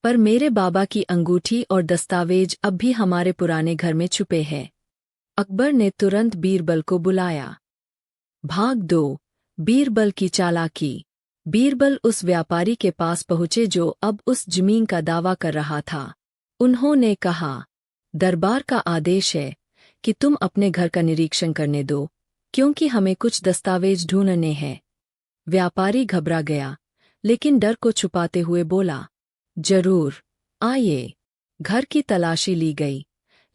पर मेरे बाबा की अंगूठी और दस्तावेज अब भी हमारे पुराने घर में छुपे हैं। अकबर ने तुरंत बीरबल को बुलाया। भाग 2। बीरबल की चालाकी। बीरबल उस व्यापारी के पास पहुँचे जो अब उस जमीन का दावा कर रहा था। उन्होंने कहा, दरबार का आदेश है कि तुम अपने घर का निरीक्षण करने दो, क्योंकि हमें कुछ दस्तावेज ढूंढने हैं। व्यापारी घबरा गया, लेकिन डर को छुपाते हुए बोला, जरूर, आइए। घर की तलाशी ली गई,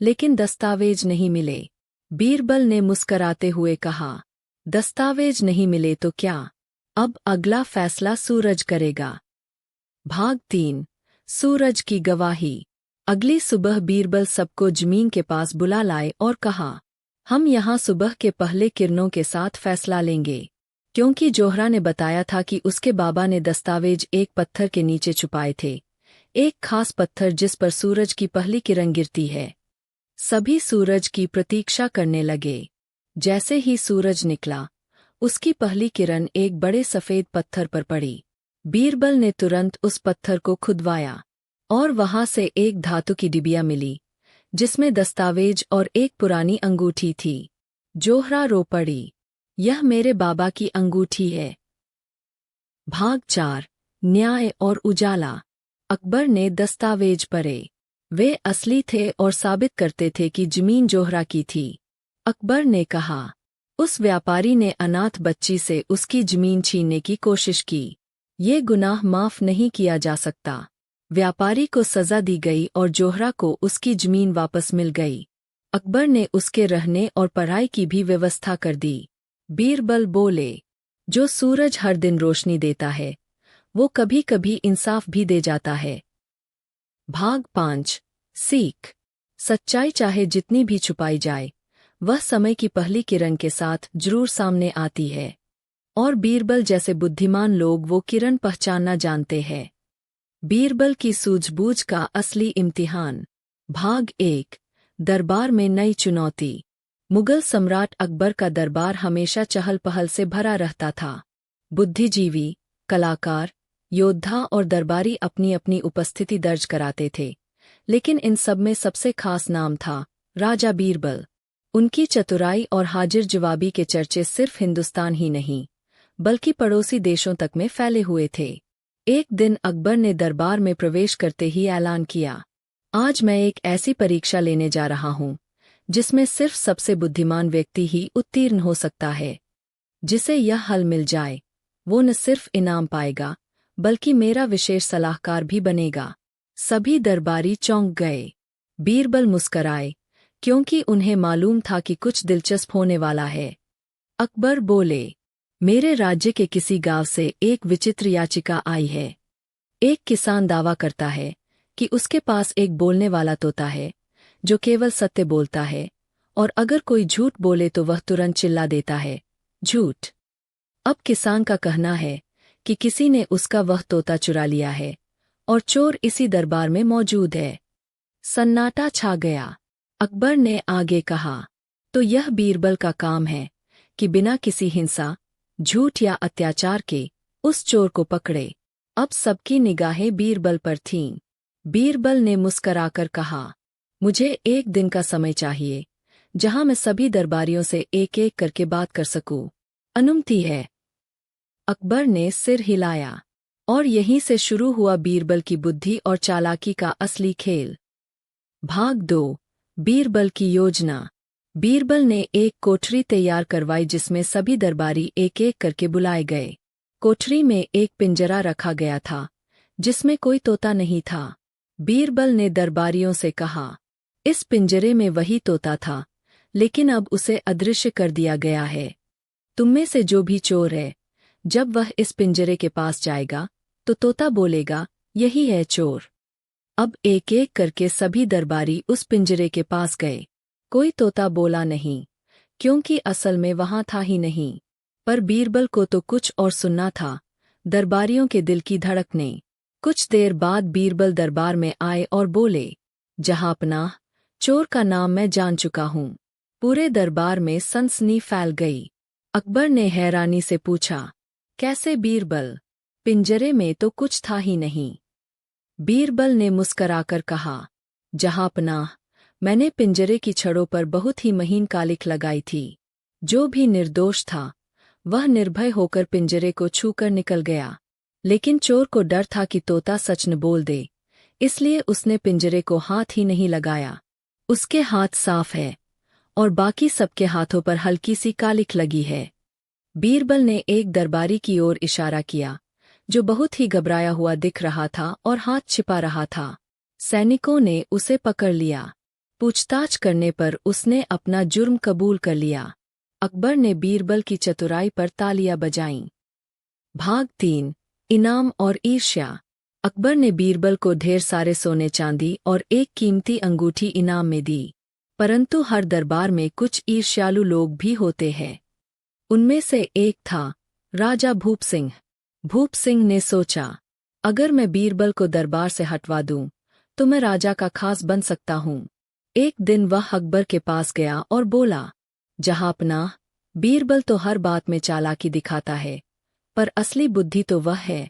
लेकिन दस्तावेज नहीं मिले। बीरबल ने मुस्कराते हुए कहा, दस्तावेज नहीं मिले तो क्या? अब अगला फैसला सूरज करेगा। भाग 3। सूरज की गवाही। अगली सुबह बीरबल सबको जमीन के पास बुला लाए और कहा, हम यहाँ सुबह के पहले किरणों के साथ फैसला लेंगे, क्योंकि जोहरा ने बताया था कि उसके बाबा ने दस्तावेज एक पत्थर के नीचे छुपाए थे, एक खास पत्थर जिस पर सूरज की पहली किरण गिरती है। सभी सूरज की प्रतीक्षा करने लगे। जैसे ही सूरज निकला, उसकी पहली किरण एक बड़े सफेद पत्थर पर पड़ी। बीरबल ने तुरंत उस पत्थर को खुदवाया, और वहां से एक धातु की डिबिया मिली, जिसमें दस्तावेज और एक पुरानी अंगूठी थी। जोहरा रो पड़ी, यह मेरे बाबा की अंगूठी है। भाग 4। न्याय और उजाला। अकबर ने दस्तावेज पढ़े। वे असली थे और साबित करते थे कि जमीन जोहरा की थी। अकबर ने कहा, उस व्यापारी ने अनाथ बच्ची से उसकी जमीन छीनने की कोशिश की। ये गुनाह माफ नहीं किया जा सकता। व्यापारी को सजा दी गई और जोहरा को उसकी जमीन वापस मिल गई। अकबर ने उसके रहने और पढ़ाई की भी व्यवस्था कर दी। बीरबल बोले, जो सूरज हर दिन रोशनी देता है, वो कभी कभी इंसाफ भी दे जाता है। भाग 5। सीख। सच्चाई चाहे जितनी भी छुपाई जाए, वह समय की पहली किरण के साथ जरूर सामने आती है, और बीरबल जैसे बुद्धिमान लोग वो किरण पहचानना जानते हैं। बीरबल की सूझबूझ का असली इम्तिहान। भाग 1। दरबार में नई चुनौती। मुगल सम्राट अकबर का दरबार हमेशा चहल पहल से भरा रहता था। बुद्धिजीवी, कलाकार, योद्धा और दरबारी अपनी अपनी उपस्थिति दर्ज कराते थे, लेकिन इन सब में सबसे खास नाम था राजा बीरबल। उनकी चतुराई और हाजिर जवाबी के चर्चे सिर्फ हिंदुस्तान ही नहीं, बल्कि पड़ोसी देशों तक में फैले हुए थे। एक दिन अकबर ने दरबार में प्रवेश करते ही ऐलान किया, आज मैं एक ऐसी परीक्षा लेने जा रहा हूँ, जिसमें सिर्फ सबसे बुद्धिमान व्यक्ति ही उत्तीर्ण हो सकता है। जिसे यह हल मिल जाए, वो न सिर्फ इनाम पाएगा, बल्कि मेरा विशेष सलाहकार भी बनेगा। सभी दरबारी चौंक गए। बीरबल मुस्कराए, क्योंकि उन्हें मालूम था कि कुछ दिलचस्प होने वाला है। अकबर बोले, मेरे राज्य के किसी गांव से एक विचित्र याचिका आई है। एक किसान दावा करता है कि उसके पास एक बोलने वाला तोता है, जो केवल सत्य बोलता है, और अगर कोई झूठ बोले तो वह तुरंत चिल्ला देता है, झूठ। अब किसान का कहना है कि किसी ने उसका वह तोता चुरा लिया है, और चोर इसी दरबार में मौजूद है। सन्नाटा छा गया। अकबर ने आगे कहा, तो यह बीरबल का काम है कि बिना किसी हिंसा, झूठ या अत्याचार के उस चोर को पकड़े। अब सबकी निगाहें बीरबल पर थीं। बीरबल ने मुस्कराकर कहा, मुझे एक दिन का समय चाहिए, जहां मैं सभी दरबारियों से एक एक करके बात कर सकूं। अनुमति है? अकबर ने सिर हिलाया। और यहीं से शुरू हुआ बीरबल की बुद्धि और चालाकी का असली खेल। भाग 2। बीरबल की योजना। बीरबल ने एक कोठरी तैयार करवाई जिसमें सभी दरबारी एक एक करके बुलाए गए। कोठरी में एक पिंजरा रखा गया था, जिसमें कोई तोता नहीं था। बीरबल ने दरबारियों से कहा, इस पिंजरे में वही तोता था, लेकिन अब उसे अदृश्य कर दिया गया है। तुममें से जो भी चोर है, जब वह इस पिंजरे के पास जाएगा तो तोता बोलेगा, यही है चोर। अब एक एक करके सभी दरबारी उस पिंजरे के पास गए। कोई तोता बोला नहीं, क्योंकि असल में वहां था ही नहीं। पर बीरबल को तो कुछ और सुनना था, दरबारियों के दिल की धड़कने। कुछ देर बाद बीरबल दरबार में आए और बोले, जहांपनाह, चोर का नाम मैं जान चुका हूँ। पूरे दरबार में सनसनी फैल गई। अकबर ने हैरानी से पूछा, कैसे बीरबल? पिंजरे में तो कुछ था ही नहीं। बीरबल ने मुस्कराकर कहा, जहांपनाह, मैंने पिंजरे की छड़ों पर बहुत ही महीन कालिख लगाई थी। जो भी निर्दोष था वह निर्भय होकर पिंजरे को छूकर निकल गया। लेकिन चोर को डर था कि तोता सच न बोल दे, इसलिए उसने पिंजरे को हाथ ही नहीं लगाया। उसके हाथ साफ है और बाकी सबके हाथों पर हल्की सी कालिख लगी है। बीरबल ने एक दरबारी की ओर इशारा किया, जो बहुत ही घबराया हुआ दिख रहा था और हाथ छिपा रहा था। सैनिकों ने उसे पकड़ लिया। पूछताछ करने पर उसने अपना जुर्म कबूल कर लिया। अकबर ने बीरबल की चतुराई पर तालियां बजाईं। भाग 3, इनाम और ईर्ष्या। अकबर ने बीरबल को ढेर सारे सोने चांदी और एक कीमती अंगूठी इनाम में दी। परंतु हर दरबार में कुछ ईर्ष्यालु लोग भी होते हैं। उनमें से एक था राजा भूप सिंह। भूप सिंह ने सोचा, अगर मैं बीरबल को दरबार से हटवा दूं तो मैं राजा का खास बन सकता हूं। एक दिन वह अकबर के पास गया और बोला, जहांपनाह, बीरबल तो हर बात में चालाकी दिखाता है, पर असली बुद्धि तो वह है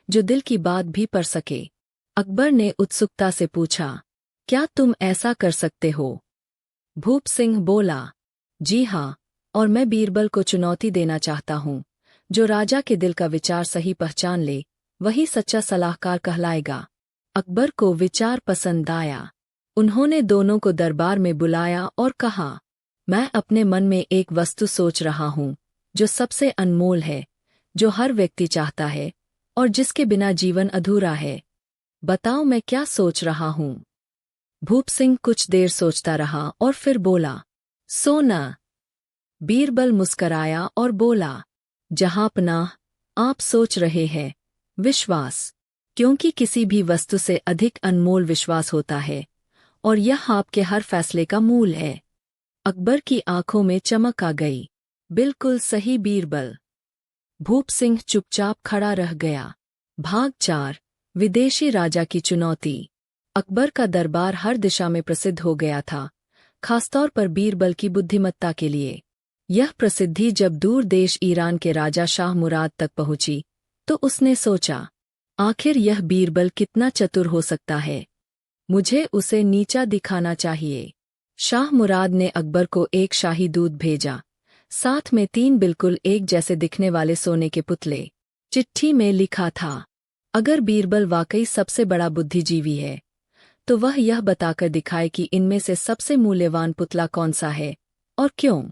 जो दिल की बात भी पढ़ सके। अकबर ने उत्सुकता से पूछा, क्या तुम ऐसा कर सकते हो? भूप सिंह बोला, जी हाँ, और मैं बीरबल को चुनौती देना चाहता हूँ। जो राजा के दिल का विचार सही पहचान ले, वही सच्चा सलाहकार कहलाएगा। अकबर को विचार पसंद आया। उन्होंने दोनों को दरबार में बुलाया और कहा, मैं अपने मन में एक वस्तु सोच रहा हूँ, जो सबसे अनमोल है, जो हर व्यक्ति चाहता है और जिसके बिना जीवन अधूरा है। बताओ मैं क्या सोच रहा हूँ? भूप सिंह कुछ देर सोचता रहा और फिर बोला, सोना। बीरबल मुस्कराया और बोला, जहांपनाह, आप सोच रहे हैं विश्वास, क्योंकि किसी भी वस्तु से अधिक अनमोल विश्वास होता है और यह आपके हर फैसले का मूल है। अकबर की आंखों में चमक आ गई। बिल्कुल सही बीरबल। भूप सिंह चुपचाप खड़ा रह गया। भाग 4, विदेशी राजा की चुनौती। अकबर का दरबार हर दिशा में प्रसिद्ध हो गया था, खासतौर पर बीरबल की बुद्धिमत्ता के लिए। यह प्रसिद्धि जब दूर देश ईरान के राजा शाह मुराद तक पहुंची, तो उसने सोचा, आखिर यह बीरबल कितना चतुर हो सकता है। मुझे उसे नीचा दिखाना चाहिए। शाह मुराद ने अकबर को एक शाही दूत भेजा, साथ में 3 बिल्कुल एक जैसे दिखने वाले सोने के पुतले। चिट्ठी में लिखा था, अगर बीरबल वाकई सबसे बड़ा बुद्धिजीवी है, तो वह यह बताकर दिखाए कि इनमें से सबसे मूल्यवान पुतला कौन सा है और क्यों।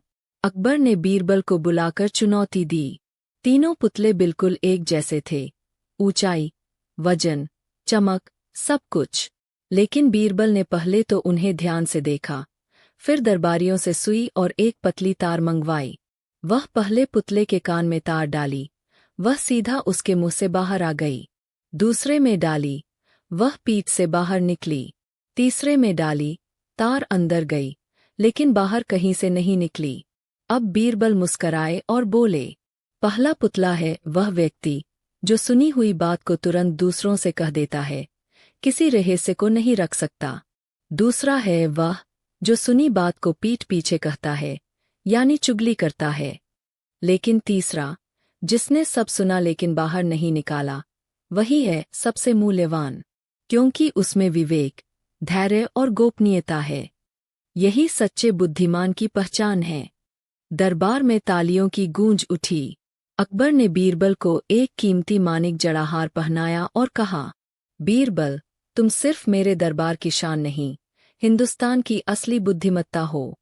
अकबर ने बीरबल को बुलाकर चुनौती दी। तीनों पुतले बिल्कुल एक जैसे थे, ऊंचाई, वजन, चमक, सब कुछ। लेकिन बीरबल ने पहले तो उन्हें ध्यान से देखा, फिर दरबारियों से सुई और एक पतली तार मंगवाई। वह पहले पुतले के कान में तार डाली, वह सीधा उसके मुंह से बाहर आ गई। दूसरे में डाली, वह पीठ से बाहर निकली। तीसरे में डाली, तार अंदर गई, लेकिन बाहर कहीं से नहीं निकली। अब बीरबल मुस्कराए और बोले, पहला पुतला है वह व्यक्ति जो सुनी हुई बात को तुरंत दूसरों से कह देता है, किसी रहस्य को नहीं रख सकता। दूसरा है वह जो सुनी बात को पीठ पीछे कहता है, यानी चुगली करता है। लेकिन तीसरा, जिसने सब सुना लेकिन बाहर नहीं निकाला, वही है सबसे मूल्यवान, क्योंकि उसमें विवेक, धैर्य और गोपनीयता है। यही सच्चे बुद्धिमान की पहचान है। दरबार में तालियों की गूंज उठी। अकबर ने बीरबल को एक कीमती मानिक जड़ाहार पहनाया और कहा, बीरबल, तुम सिर्फ मेरे दरबार की शान नहीं, हिंदुस्तान की असली बुद्धिमत्ता हो।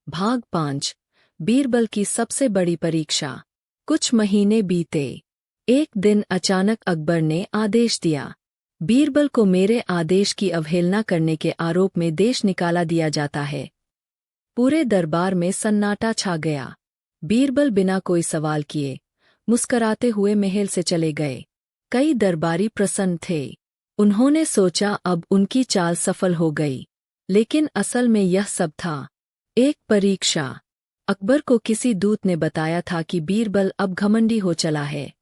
भाग 5, बीरबल की सबसे बड़ी परीक्षा। कुछ महीने बीते। एक दिन अचानक अकबर ने आदेश दिया, बीरबल को मेरे आदेश की अवहेलना करने के आरोप में देश निकाला दिया जाता है। पूरे दरबार में सन्नाटा छा गया। बीरबल बिना कोई सवाल किए मुस्कराते हुए महल से चले गए। कई दरबारी प्रसन्न थे। उन्होंने सोचा अब उनकी चाल सफल हो गई। लेकिन असल में यह सब था एक परीक्षा। अकबर को किसी दूत ने बताया था कि बीरबल अब घमंडी हो चला है।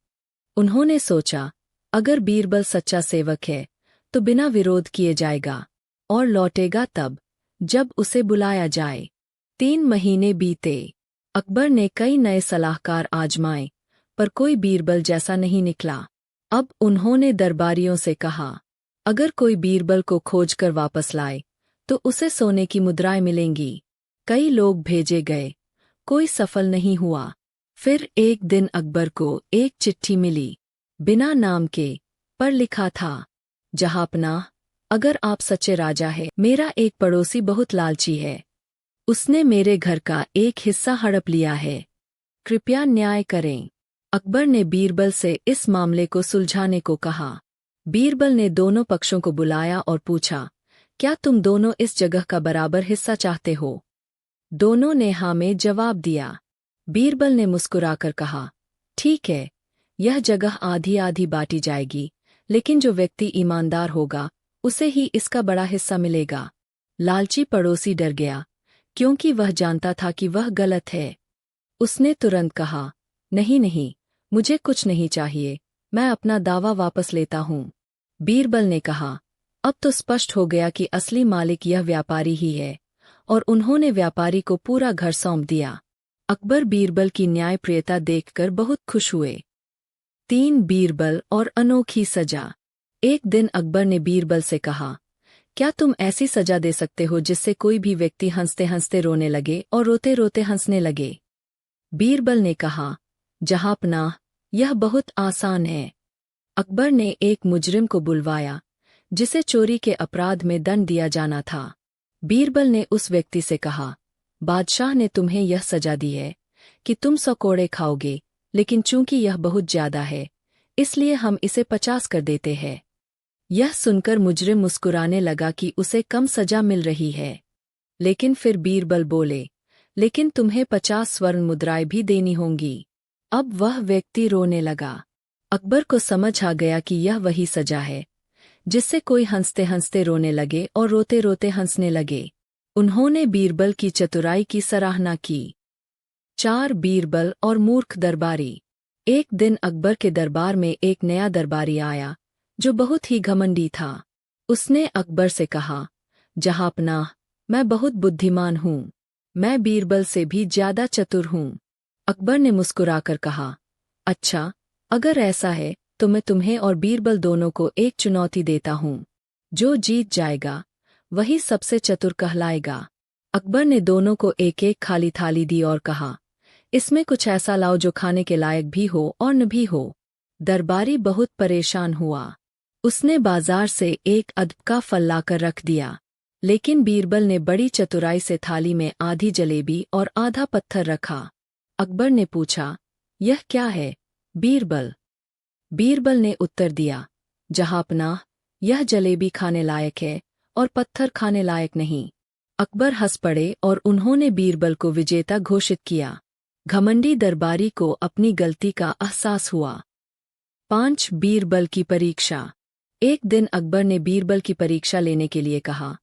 उन्होंने सोचा अगर बीरबल सच्चा सेवक है तो बिना विरोध किए जाएगा और लौटेगा तब जब उसे बुलाया जाए। 3 महीने बीते। अकबर ने कई नए सलाहकार आजमाए पर कोई बीरबल जैसा नहीं निकला। अब उन्होंने दरबारियों से कहा अगर कोई बीरबल को खोजकर वापस लाए तो उसे सोने की मुद्राएं मिलेंगी। कई लोग भेजे गए, कोई सफल नहीं हुआ। फिर एक दिन अकबर को एक चिट्ठी मिली, बिना नाम के, पर लिखा था जहांपनाह, अगर आप सच्चे राजा हैं, मेरा एक पड़ोसी बहुत लालची है। उसने मेरे घर का एक हिस्सा हड़प लिया है। कृपया न्याय करें। अकबर ने बीरबल से इस मामले को सुलझाने को कहा। बीरबल ने दोनों पक्षों को बुलाया और पूछा, क्या तुम दोनों इस जगह का बराबर हिस्सा चाहते हो? दोनों ने हाँ में जवाब दिया। बीरबल ने मुस्कुराकर कहा, ठीक है, यह जगह आधी आधी बांटी जाएगी, लेकिन जो व्यक्ति ईमानदार होगा उसे ही इसका बड़ा हिस्सा मिलेगा। लालची पड़ोसी डर गया, क्योंकि वह जानता था कि वह गलत है। उसने तुरंत कहा, नहीं नहीं, मुझे कुछ नहीं चाहिए, मैं अपना दावा वापस लेता हूँ। बीरबल ने कहा, अब तो स्पष्ट हो गया कि असली मालिक यह व्यापारी ही है, और उन्होंने व्यापारी को पूरा घर सौंप दिया। अकबर बीरबल की न्यायप्रियता देखकर बहुत खुश हुए। 3 बीरबल और अनोखी सजा। एक दिन अकबर ने बीरबल से कहा, क्या तुम ऐसी सजा दे सकते हो जिससे कोई भी व्यक्ति हंसते हंसते रोने लगे और रोते रोते हंसने लगे? बीरबल ने कहा, जहांपनाह, यह बहुत आसान है। अकबर ने एक मुजरिम को बुलवाया जिसे चोरी के अपराध में दंड दिया जाना था। बीरबल ने उस व्यक्ति से कहा, बादशाह ने तुम्हें यह सजा दी है कि तुम 100 कोड़े खाओगे, लेकिन चूंकि यह बहुत ज्यादा है इसलिए हम इसे 50 कर देते हैं। यह सुनकर मुजरिम मुस्कुराने लगा कि उसे कम सजा मिल रही है। लेकिन फिर बीरबल बोले, लेकिन तुम्हें 50 स्वर्ण मुद्राएं भी देनी होंगी। अब वह व्यक्ति रोने लगा। अकबर को समझ आ गया कि यह वही सजा है जिससे कोई हंसते हंसते रोने लगे और रोते रोते हंसने लगे। उन्होंने बीरबल की चतुराई की सराहना की। 4 बीरबल और मूर्ख दरबारी। एक दिन अकबर के दरबार में एक नया दरबारी आया जो बहुत ही घमंडी था। उसने अकबर से कहा, जहांपनाह, मैं बहुत बुद्धिमान हूँ, मैं बीरबल से भी ज्यादा चतुर हूँ। अकबर ने मुस्कुराकर कहा, अच्छा, अगर ऐसा है तो मैं तुम्हें और बीरबल दोनों को एक चुनौती देता हूँ। जो जीत जाएगा वही सबसे चतुर कहलाएगा। अकबर ने दोनों को एक एक खाली थाली दी और कहा, इसमें कुछ ऐसा लाओ जो खाने के लायक भी हो और न भी हो। दरबारी बहुत परेशान हुआ। उसने बाजार से एक अदब का फल लाकर रख दिया, लेकिन बीरबल ने बड़ी चतुराई से थाली में आधी जलेबी और आधा पत्थर रखा। अकबर ने पूछा, यह क्या है बीरबल? बीरबल ने उत्तर दिया, जहांपनाह, यह जलेबी खाने लायक है और पत्थर खाने लायक नहीं। अकबर हंस पड़े और उन्होंने बीरबल को विजेता घोषित किया। घमंडी दरबारी को अपनी गलती का एहसास हुआ। 5 बीरबल की परीक्षा। एक दिन अकबर ने बीरबल की परीक्षा लेने के लिए कहा,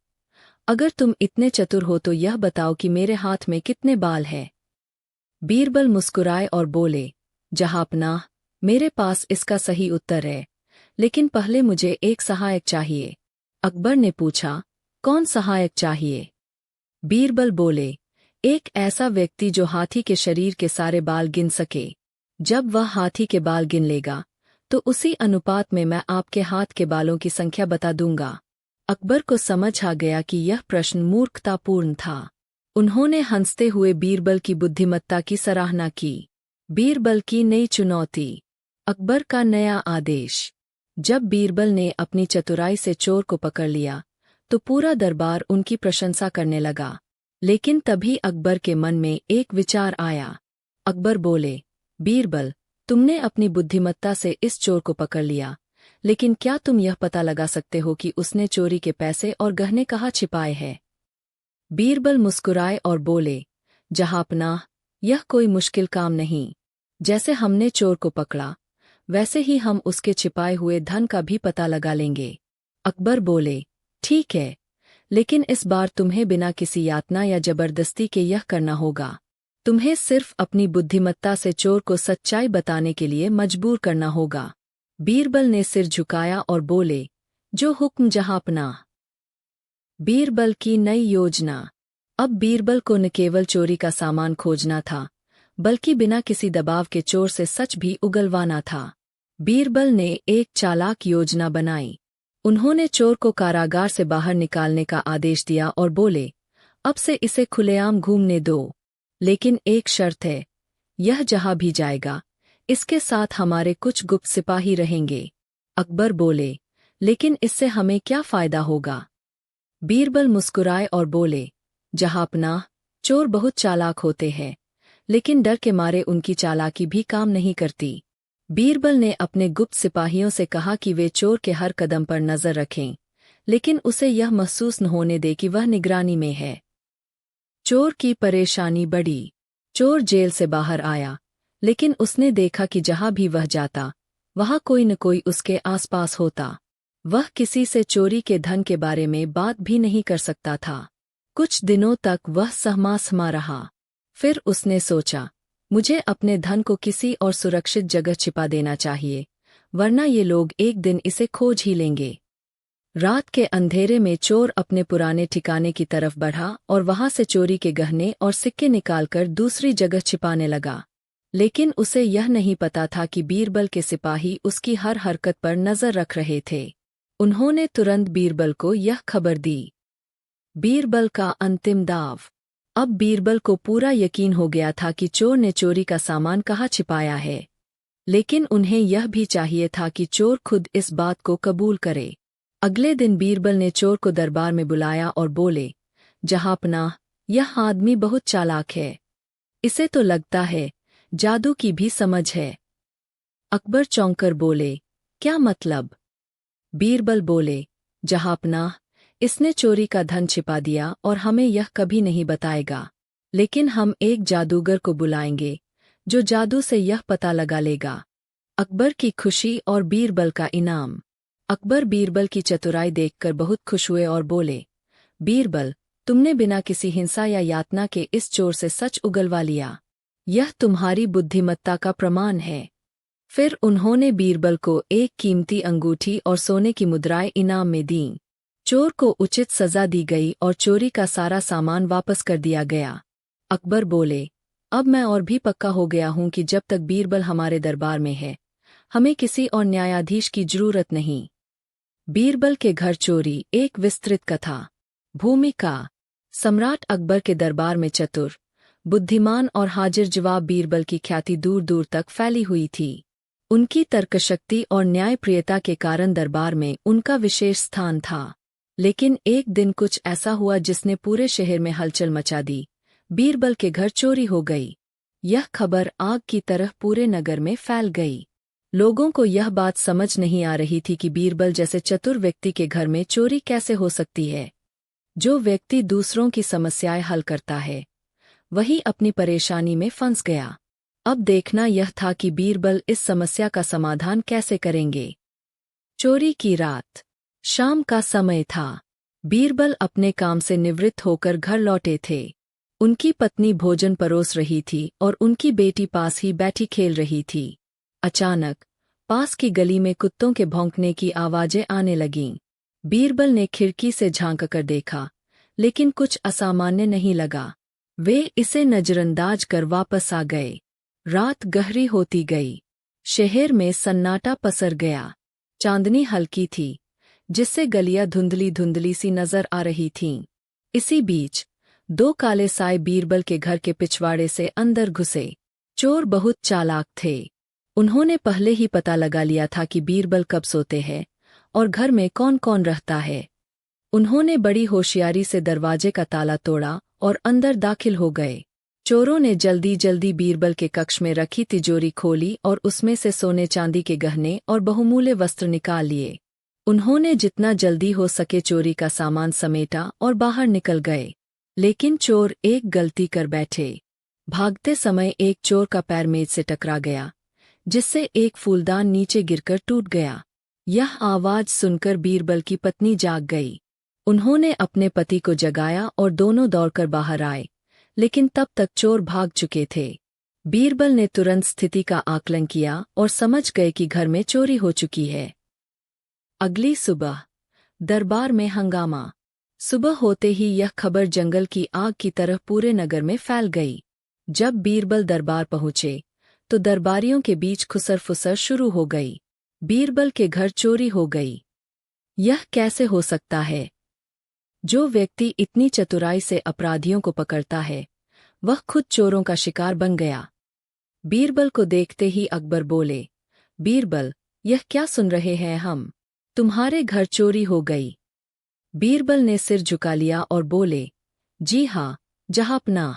अगर तुम इतने चतुर हो तो यह बताओ कि मेरे हाथ में कितने बाल हैं? बीरबल मुस्कुराए और बोले, जहांपनाह, मेरे पास इसका सही उत्तर है, लेकिन पहले मुझे एक सहायक चाहिए। अकबर ने पूछा, कौन सहायक चाहिए? बीरबल बोले, एक ऐसा व्यक्ति जो हाथी के शरीर के सारे बाल गिन सके। जब वह हाथी के बाल गिन लेगा तो उसी अनुपात में मैं आपके हाथ के बालों की संख्या बता दूंगा। अकबर को समझ आ गया कि यह प्रश्न मूर्खतापूर्ण था। उन्होंने हंसते हुए बीरबल की बुद्धिमत्ता की सराहना की। बीरबल की नई चुनौती। अकबर का नया आदेश। जब बीरबल ने अपनी चतुराई से चोर को पकड़ लिया तो पूरा दरबार उनकी प्रशंसा करने लगा। लेकिन तभी अकबर के मन में एक विचार आया। अकबर बोले, बीरबल, तुमने अपनी बुद्धिमत्ता से इस चोर को पकड़ लिया, लेकिन क्या तुम यह पता लगा सकते हो कि उसने चोरी के पैसे और गहने कहाँ छिपाए हैं? बीरबल मुस्कुराए और बोले, जहाँपनाह, यह कोई मुश्किल काम नहीं। जैसे हमने चोर को पकड़ा, वैसे ही हम उसके छिपाए हुए धन का भी पता लगा लेंगे। अकबर बोले, ठीक है, लेकिन इस बार तुम्हें बिना किसी यातना या जबरदस्ती के यह करना होगा। तुम्हें सिर्फ अपनी बुद्धिमत्ता से चोर को सच्चाई बताने के लिए मजबूर करना होगा। बीरबल ने सिर झुकाया और बोले, जो हुक्म जहाँपनाह। बीरबल की नई योजना। अब बीरबल को न केवल चोरी का सामान खोजना था, बल्कि बिना किसी दबाव के चोर से सच भी उगलवाना था। बीरबल ने एक चालाक योजना बनाई। उन्होंने चोर को कारागार से बाहर निकालने का आदेश दिया और बोले, अब से इसे खुलेआम घूमने दो, लेकिन एक शर्त है, यह जहां भी जाएगा, इसके साथ हमारे कुछ गुप्त सिपाही रहेंगे। अकबर बोले, लेकिन इससे हमें क्या फायदा होगा? बीरबल मुस्कुराए और बोले, जहाँपनाह, चोर बहुत चालाक होते हैं, लेकिन डर के मारे उनकी चालाकी भी काम नहीं करती। बीरबल ने अपने गुप्त सिपाहियों से कहा कि वे चोर के हर कदम पर नजर रखें, लेकिन उसे यह महसूस न होने दे कि वह निगरानी में है। चोर की परेशानी बढ़ी। चोर जेल से बाहर आया, लेकिन उसने देखा कि जहां भी वह जाता, वहां कोई न कोई उसके आसपास होता। वह किसी से चोरी के धन के बारे में बात भी नहीं कर सकता था। कुछ दिनों तक वह सहमा रहा। फिर उसने सोचा, मुझे अपने धन को किसी और सुरक्षित जगह छिपा देना चाहिए, वरना ये लोग एक दिन इसे खोज ही लेंगे। रात के अंधेरे में चोर अपने पुराने ठिकाने की तरफ बढ़ा और वहां से चोरी के गहने और सिक्के निकालकर दूसरी जगह छिपाने लगा। लेकिन उसे यह नहीं पता था कि बीरबल के सिपाही उसकी हर हरकत पर नजर रख रहे थे। उन्होंने तुरंत बीरबल को यह खबर दी। बीरबल का अंतिम दाव। अब बीरबल को पूरा यकीन हो गया था कि चोर ने चोरी का सामान कहाँ छिपाया है, लेकिन उन्हें यह भी चाहिए था कि चोर खुद इस बात को कबूल करे। अगले दिन बीरबल ने चोर को दरबार में बुलाया और बोले, जहाँपनाह, यह आदमी बहुत चालाक है। इसे तो लगता है जादू की भी समझ है। अकबर चौंककर बोले, क्या मतलब? बीरबल बोले, जहाँपनाह, इसने चोरी का धन छिपा दिया और हमें यह कभी नहीं बताएगा, लेकिन हम एक जादूगर को बुलाएंगे जो जादू से यह पता लगा लेगा। अकबर की खुशी और बीरबल का इनाम। अकबर बीरबल की चतुराई देखकर बहुत खुश हुए और बोले, बीरबल, तुमने बिना किसी हिंसा या यातना के इस चोर से सच उगलवा लिया। यह तुम्हारी बुद्धिमत्ता का प्रमाण है। फिर उन्होंने बीरबल को एक कीमती अंगूठी और सोने की मुद्राएं इनाम में दीं। चोर को उचित सजा दी गई और चोरी का सारा सामान वापस कर दिया गया। अकबर बोले, अब मैं और भी पक्का हो गया हूं कि जब तक बीरबल हमारे दरबार में है, हमें किसी और न्यायाधीश की जरूरत नहीं। बीरबल के घर चोरी, एक विस्तृत कथा। भूमिका। सम्राट अकबर के दरबार में चतुर, बुद्धिमान और हाजिर जवाब बीरबल की ख्याति दूर दूर तक फैली हुई थी। उनकी तर्कशक्ति और न्यायप्रियता के कारण दरबार में उनका विशेष स्थान था। लेकिन एक दिन कुछ ऐसा हुआ जिसने पूरे शहर में हलचल मचा दी। बीरबल के घर चोरी हो गई। यह खबर आग की तरह पूरे नगर में फैल गई। लोगों को यह बात समझ नहीं आ रही थी कि बीरबल जैसे चतुर व्यक्ति के घर में चोरी कैसे हो सकती है। जो व्यक्ति दूसरों की समस्याएं हल करता है, वही अपनी परेशानी में फंस गया। अब देखना यह था कि बीरबल इस समस्या का समाधान कैसे करेंगे। चोरी की रात। शाम का समय था। बीरबल अपने काम से निवृत्त होकर घर लौटे थे। उनकी पत्नी भोजन परोस रही थी और उनकी बेटी पास ही बैठी खेल रही थी। अचानक पास की गली में कुत्तों के भौंकने की आवाजें आने लगीं। बीरबल ने खिड़की से झांककर देखा, लेकिन कुछ असामान्य नहीं लगा। वे इसे नजरअंदाज कर वापस आ गए। रात गहरी होती गई। शहर में सन्नाटा पसर गया। चांदनी हल्की थी, जिससे गलियां धुंधली धुंधली सी नजर आ रही थीं। इसी बीच दो काले साए बीरबल के घर के पिछवाड़े से अंदर घुसे। चोर बहुत चालाक थे। उन्होंने पहले ही पता लगा लिया था कि बीरबल कब सोते हैं और घर में कौन कौन रहता है। उन्होंने बड़ी होशियारी से दरवाजे का ताला तोड़ा और अंदर दाखिल हो गए। चोरों ने जल्दी जल्दी बीरबल के कक्ष में रखी तिजोरी खोली और उसमें से सोने चांदी के गहने और बहुमूल्य वस्त्र निकाल लिए। उन्होंने जितना जल्दी हो सके चोरी का सामान समेटा और बाहर निकल गए। लेकिन चोर एक गलती कर बैठे। भागते समय एक चोर का पैर मेज से टकरा गया, जिससे एक फूलदान नीचे गिरकर टूट गया। यह आवाज सुनकर बीरबल की पत्नी जाग गई। उन्होंने अपने पति को जगाया और दोनों दौड़कर बाहर आए, लेकिन तब तक चोर भाग चुके थे। बीरबल ने तुरंत स्थिति का आकलन किया और समझ गए कि घर में चोरी हो चुकी है। अगली सुबह दरबार में हंगामा। सुबह होते ही यह खबर जंगल की आग की तरह पूरे नगर में फैल गई। जब बीरबल दरबार पहुंचे तो दरबारियों के बीच खुसर-फुसर शुरू हो गई। बीरबल के घर चोरी हो गई। यह कैसे हो सकता है? जो व्यक्ति इतनी चतुराई से अपराधियों को पकड़ता है, वह खुद चोरों का शिकार बन गया। बीरबल को देखते ही अकबर बोले, बीरबल, यह क्या सुन रहे हैं हम? तुम्हारे घर चोरी हो गई। बीरबल ने सिर झुका लिया और बोले, जी हाँ, जहांपनाह।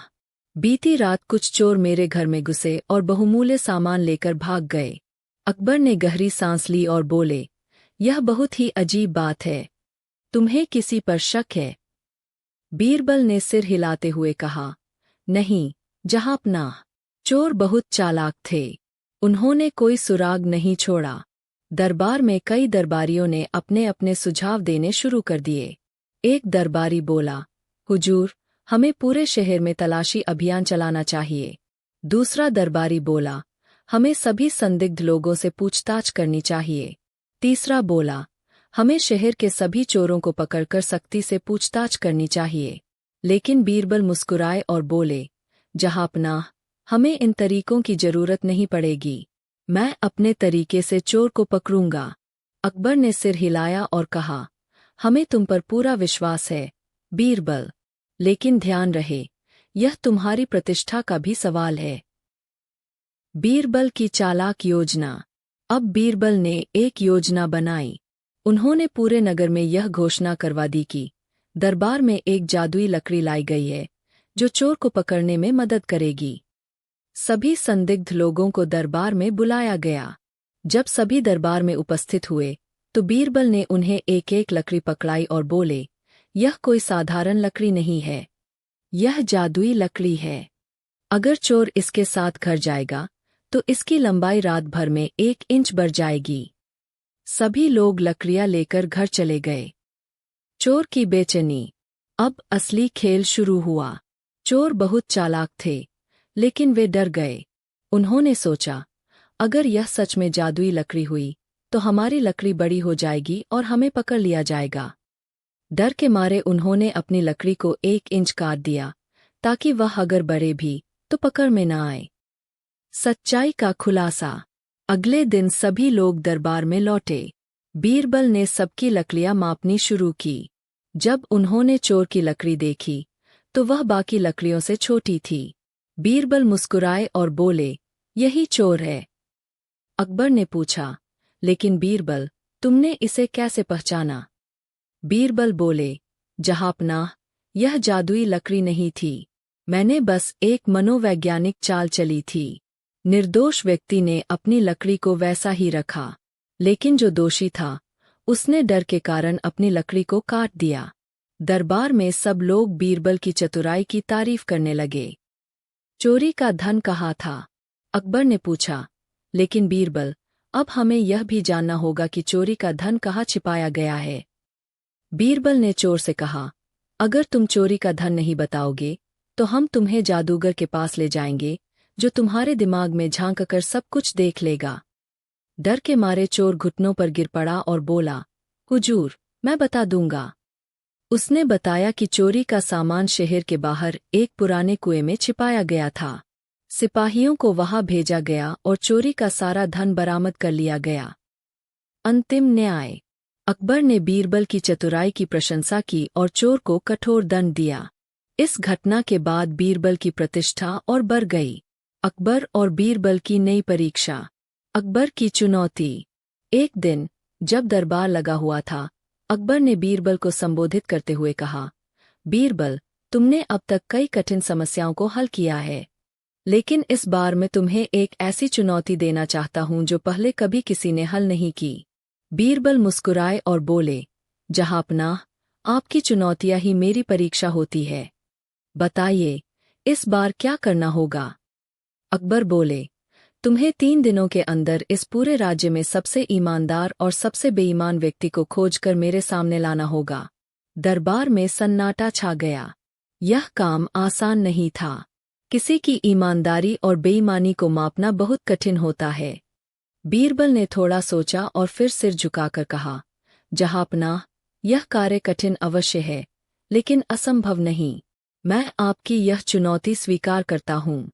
बीती रात कुछ चोर मेरे घर में घुसे और बहुमूल्य सामान लेकर भाग गए। अकबर ने गहरी सांस ली और बोले, यह बहुत ही अजीब बात है। तुम्हें किसी पर शक है? बीरबल ने सिर हिलाते हुए कहा, नहीं, जहांपनाह। चोर बहुत चालाक थे। उन्होंने कोई सुराग नहीं छोड़ा। दरबार में कई दरबारियों ने अपने अपने सुझाव देने शुरू कर दिए। एक दरबारी बोला, हुजूर, हमें पूरे शहर में तलाशी अभियान चलाना चाहिए। दूसरा दरबारी बोला, हमें सभी संदिग्ध लोगों से पूछताछ करनी चाहिए। तीसरा बोला, हमें शहर के सभी चोरों को पकड़कर सख्ती से पूछताछ करनी चाहिए। लेकिन बीरबल मुस्कुराए और बोले, जहांपनाह, हमें इन तरीकों की जरूरत नहीं पड़ेगी। मैं अपने तरीके से चोर को पकड़ूंगा। अकबर ने सिर हिलाया और कहा, हमें तुम पर पूरा विश्वास है, बीरबल। लेकिन ध्यान रहे, यह तुम्हारी प्रतिष्ठा का भी सवाल है। बीरबल की चालाक योजना। अब बीरबल ने एक योजना बनाई। उन्होंने पूरे नगर में यह घोषणा करवा दी कि दरबार में एक जादुई लकड़ी लाई गई है, जो चोर को पकड़ने में मदद करेगी। सभी संदिग्ध लोगों को दरबार में बुलाया गया। जब सभी दरबार में उपस्थित हुए, तो बीरबल ने उन्हें एक एक लकड़ी पकड़ाई और बोले, यह कोई साधारण लकड़ी नहीं है, यह जादुई लकड़ी है। अगर चोर इसके साथ घर जाएगा, तो इसकी लंबाई रात भर में 1 इंच बढ़ जाएगी। सभी लोग लकड़ियां लेकर घर चले गए। चोर की बेचैनी। अब असली खेल शुरू हुआ। चोर बहुत चालाक थे, लेकिन वे डर गए। उन्होंने सोचा, अगर यह सच में जादुई लकड़ी हुई, तो हमारी लकड़ी बड़ी हो जाएगी और हमें पकड़ लिया जाएगा। डर के मारे उन्होंने अपनी लकड़ी को 1 इंच काट दिया, ताकि वह अगर बढ़े भी तो पकड़ में न आए। सच्चाई का खुलासा। अगले दिन सभी लोग दरबार में लौटे। बीरबल ने सबकी लकड़ियां मापनी शुरू की। जब उन्होंने चोर की लकड़ी देखी, तो वह बाकी लकड़ियों से छोटी थी। बीरबल मुस्कुराए और बोले, यही चोर है। अकबर ने पूछा, लेकिन बीरबल, तुमने इसे कैसे पहचाना? बीरबल बोले, जहांपनाह, यह जादुई लकड़ी नहीं थी। मैंने बस एक मनोवैज्ञानिक चाल चली थी। निर्दोष व्यक्ति ने अपनी लकड़ी को वैसा ही रखा, लेकिन जो दोषी था, उसने डर के कारण अपनी लकड़ी को काट दिया। दरबार में सब लोग बीरबल की चतुराई की तारीफ करने लगे। चोरी का धन कहाँ था? अकबर ने पूछा, लेकिन बीरबल, अब हमें यह भी जानना होगा कि चोरी का धन कहाँ छिपाया गया है। बीरबल ने चोर से कहा, अगर तुम चोरी का धन नहीं बताओगे, तो हम तुम्हें जादूगर के पास ले जाएंगे, जो तुम्हारे दिमाग में झांककर सब कुछ देख लेगा। डर के मारे चोर घुटनों पर गिर पड़ा और बोला, हुजूर, मैं बता दूंगा। उसने बताया कि चोरी का सामान शहर के बाहर एक पुराने कुएं में छिपाया गया था। सिपाहियों को वहां भेजा गया और चोरी का सारा धन बरामद कर लिया गया। अंतिम न्याय। अकबर ने बीरबल की चतुराई की प्रशंसा की और चोर को कठोर दंड दिया। इस घटना के बाद बीरबल की प्रतिष्ठा और बढ़ गई। अकबर और बीरबल की नई परीक्षा। अकबर की चुनौती। एक दिन, जब दरबार लगा हुआ था, अकबर ने बीरबल को संबोधित करते हुए कहा, बीरबल, तुमने अब तक कई कठिन समस्याओं को हल किया है, लेकिन इस बार मैं तुम्हें एक ऐसी चुनौती देना चाहता हूं जो पहले कभी किसी ने हल नहीं की। बीरबल मुस्कुराए और बोले, जहांपनाह, आपकी चुनौतियां ही मेरी परीक्षा होती है। बताइए, इस बार क्या करना होगा? अकबर बोले, तुम्हें 3 दिनों के अंदर इस पूरे राज्य में सबसे ईमानदार और सबसे बेईमान व्यक्ति को खोजकर मेरे सामने लाना होगा। दरबार में सन्नाटा छा गया। यह काम आसान नहीं था। किसी की ईमानदारी और बेईमानी को मापना बहुत कठिन होता है। बीरबल ने थोड़ा सोचा और फिर सिर झुकाकर कहा, जहांपनाह, यह कार्य कठिन अवश्य है, लेकिन असंभव नहीं। मैं आपकी यह चुनौती स्वीकार करता हूँ।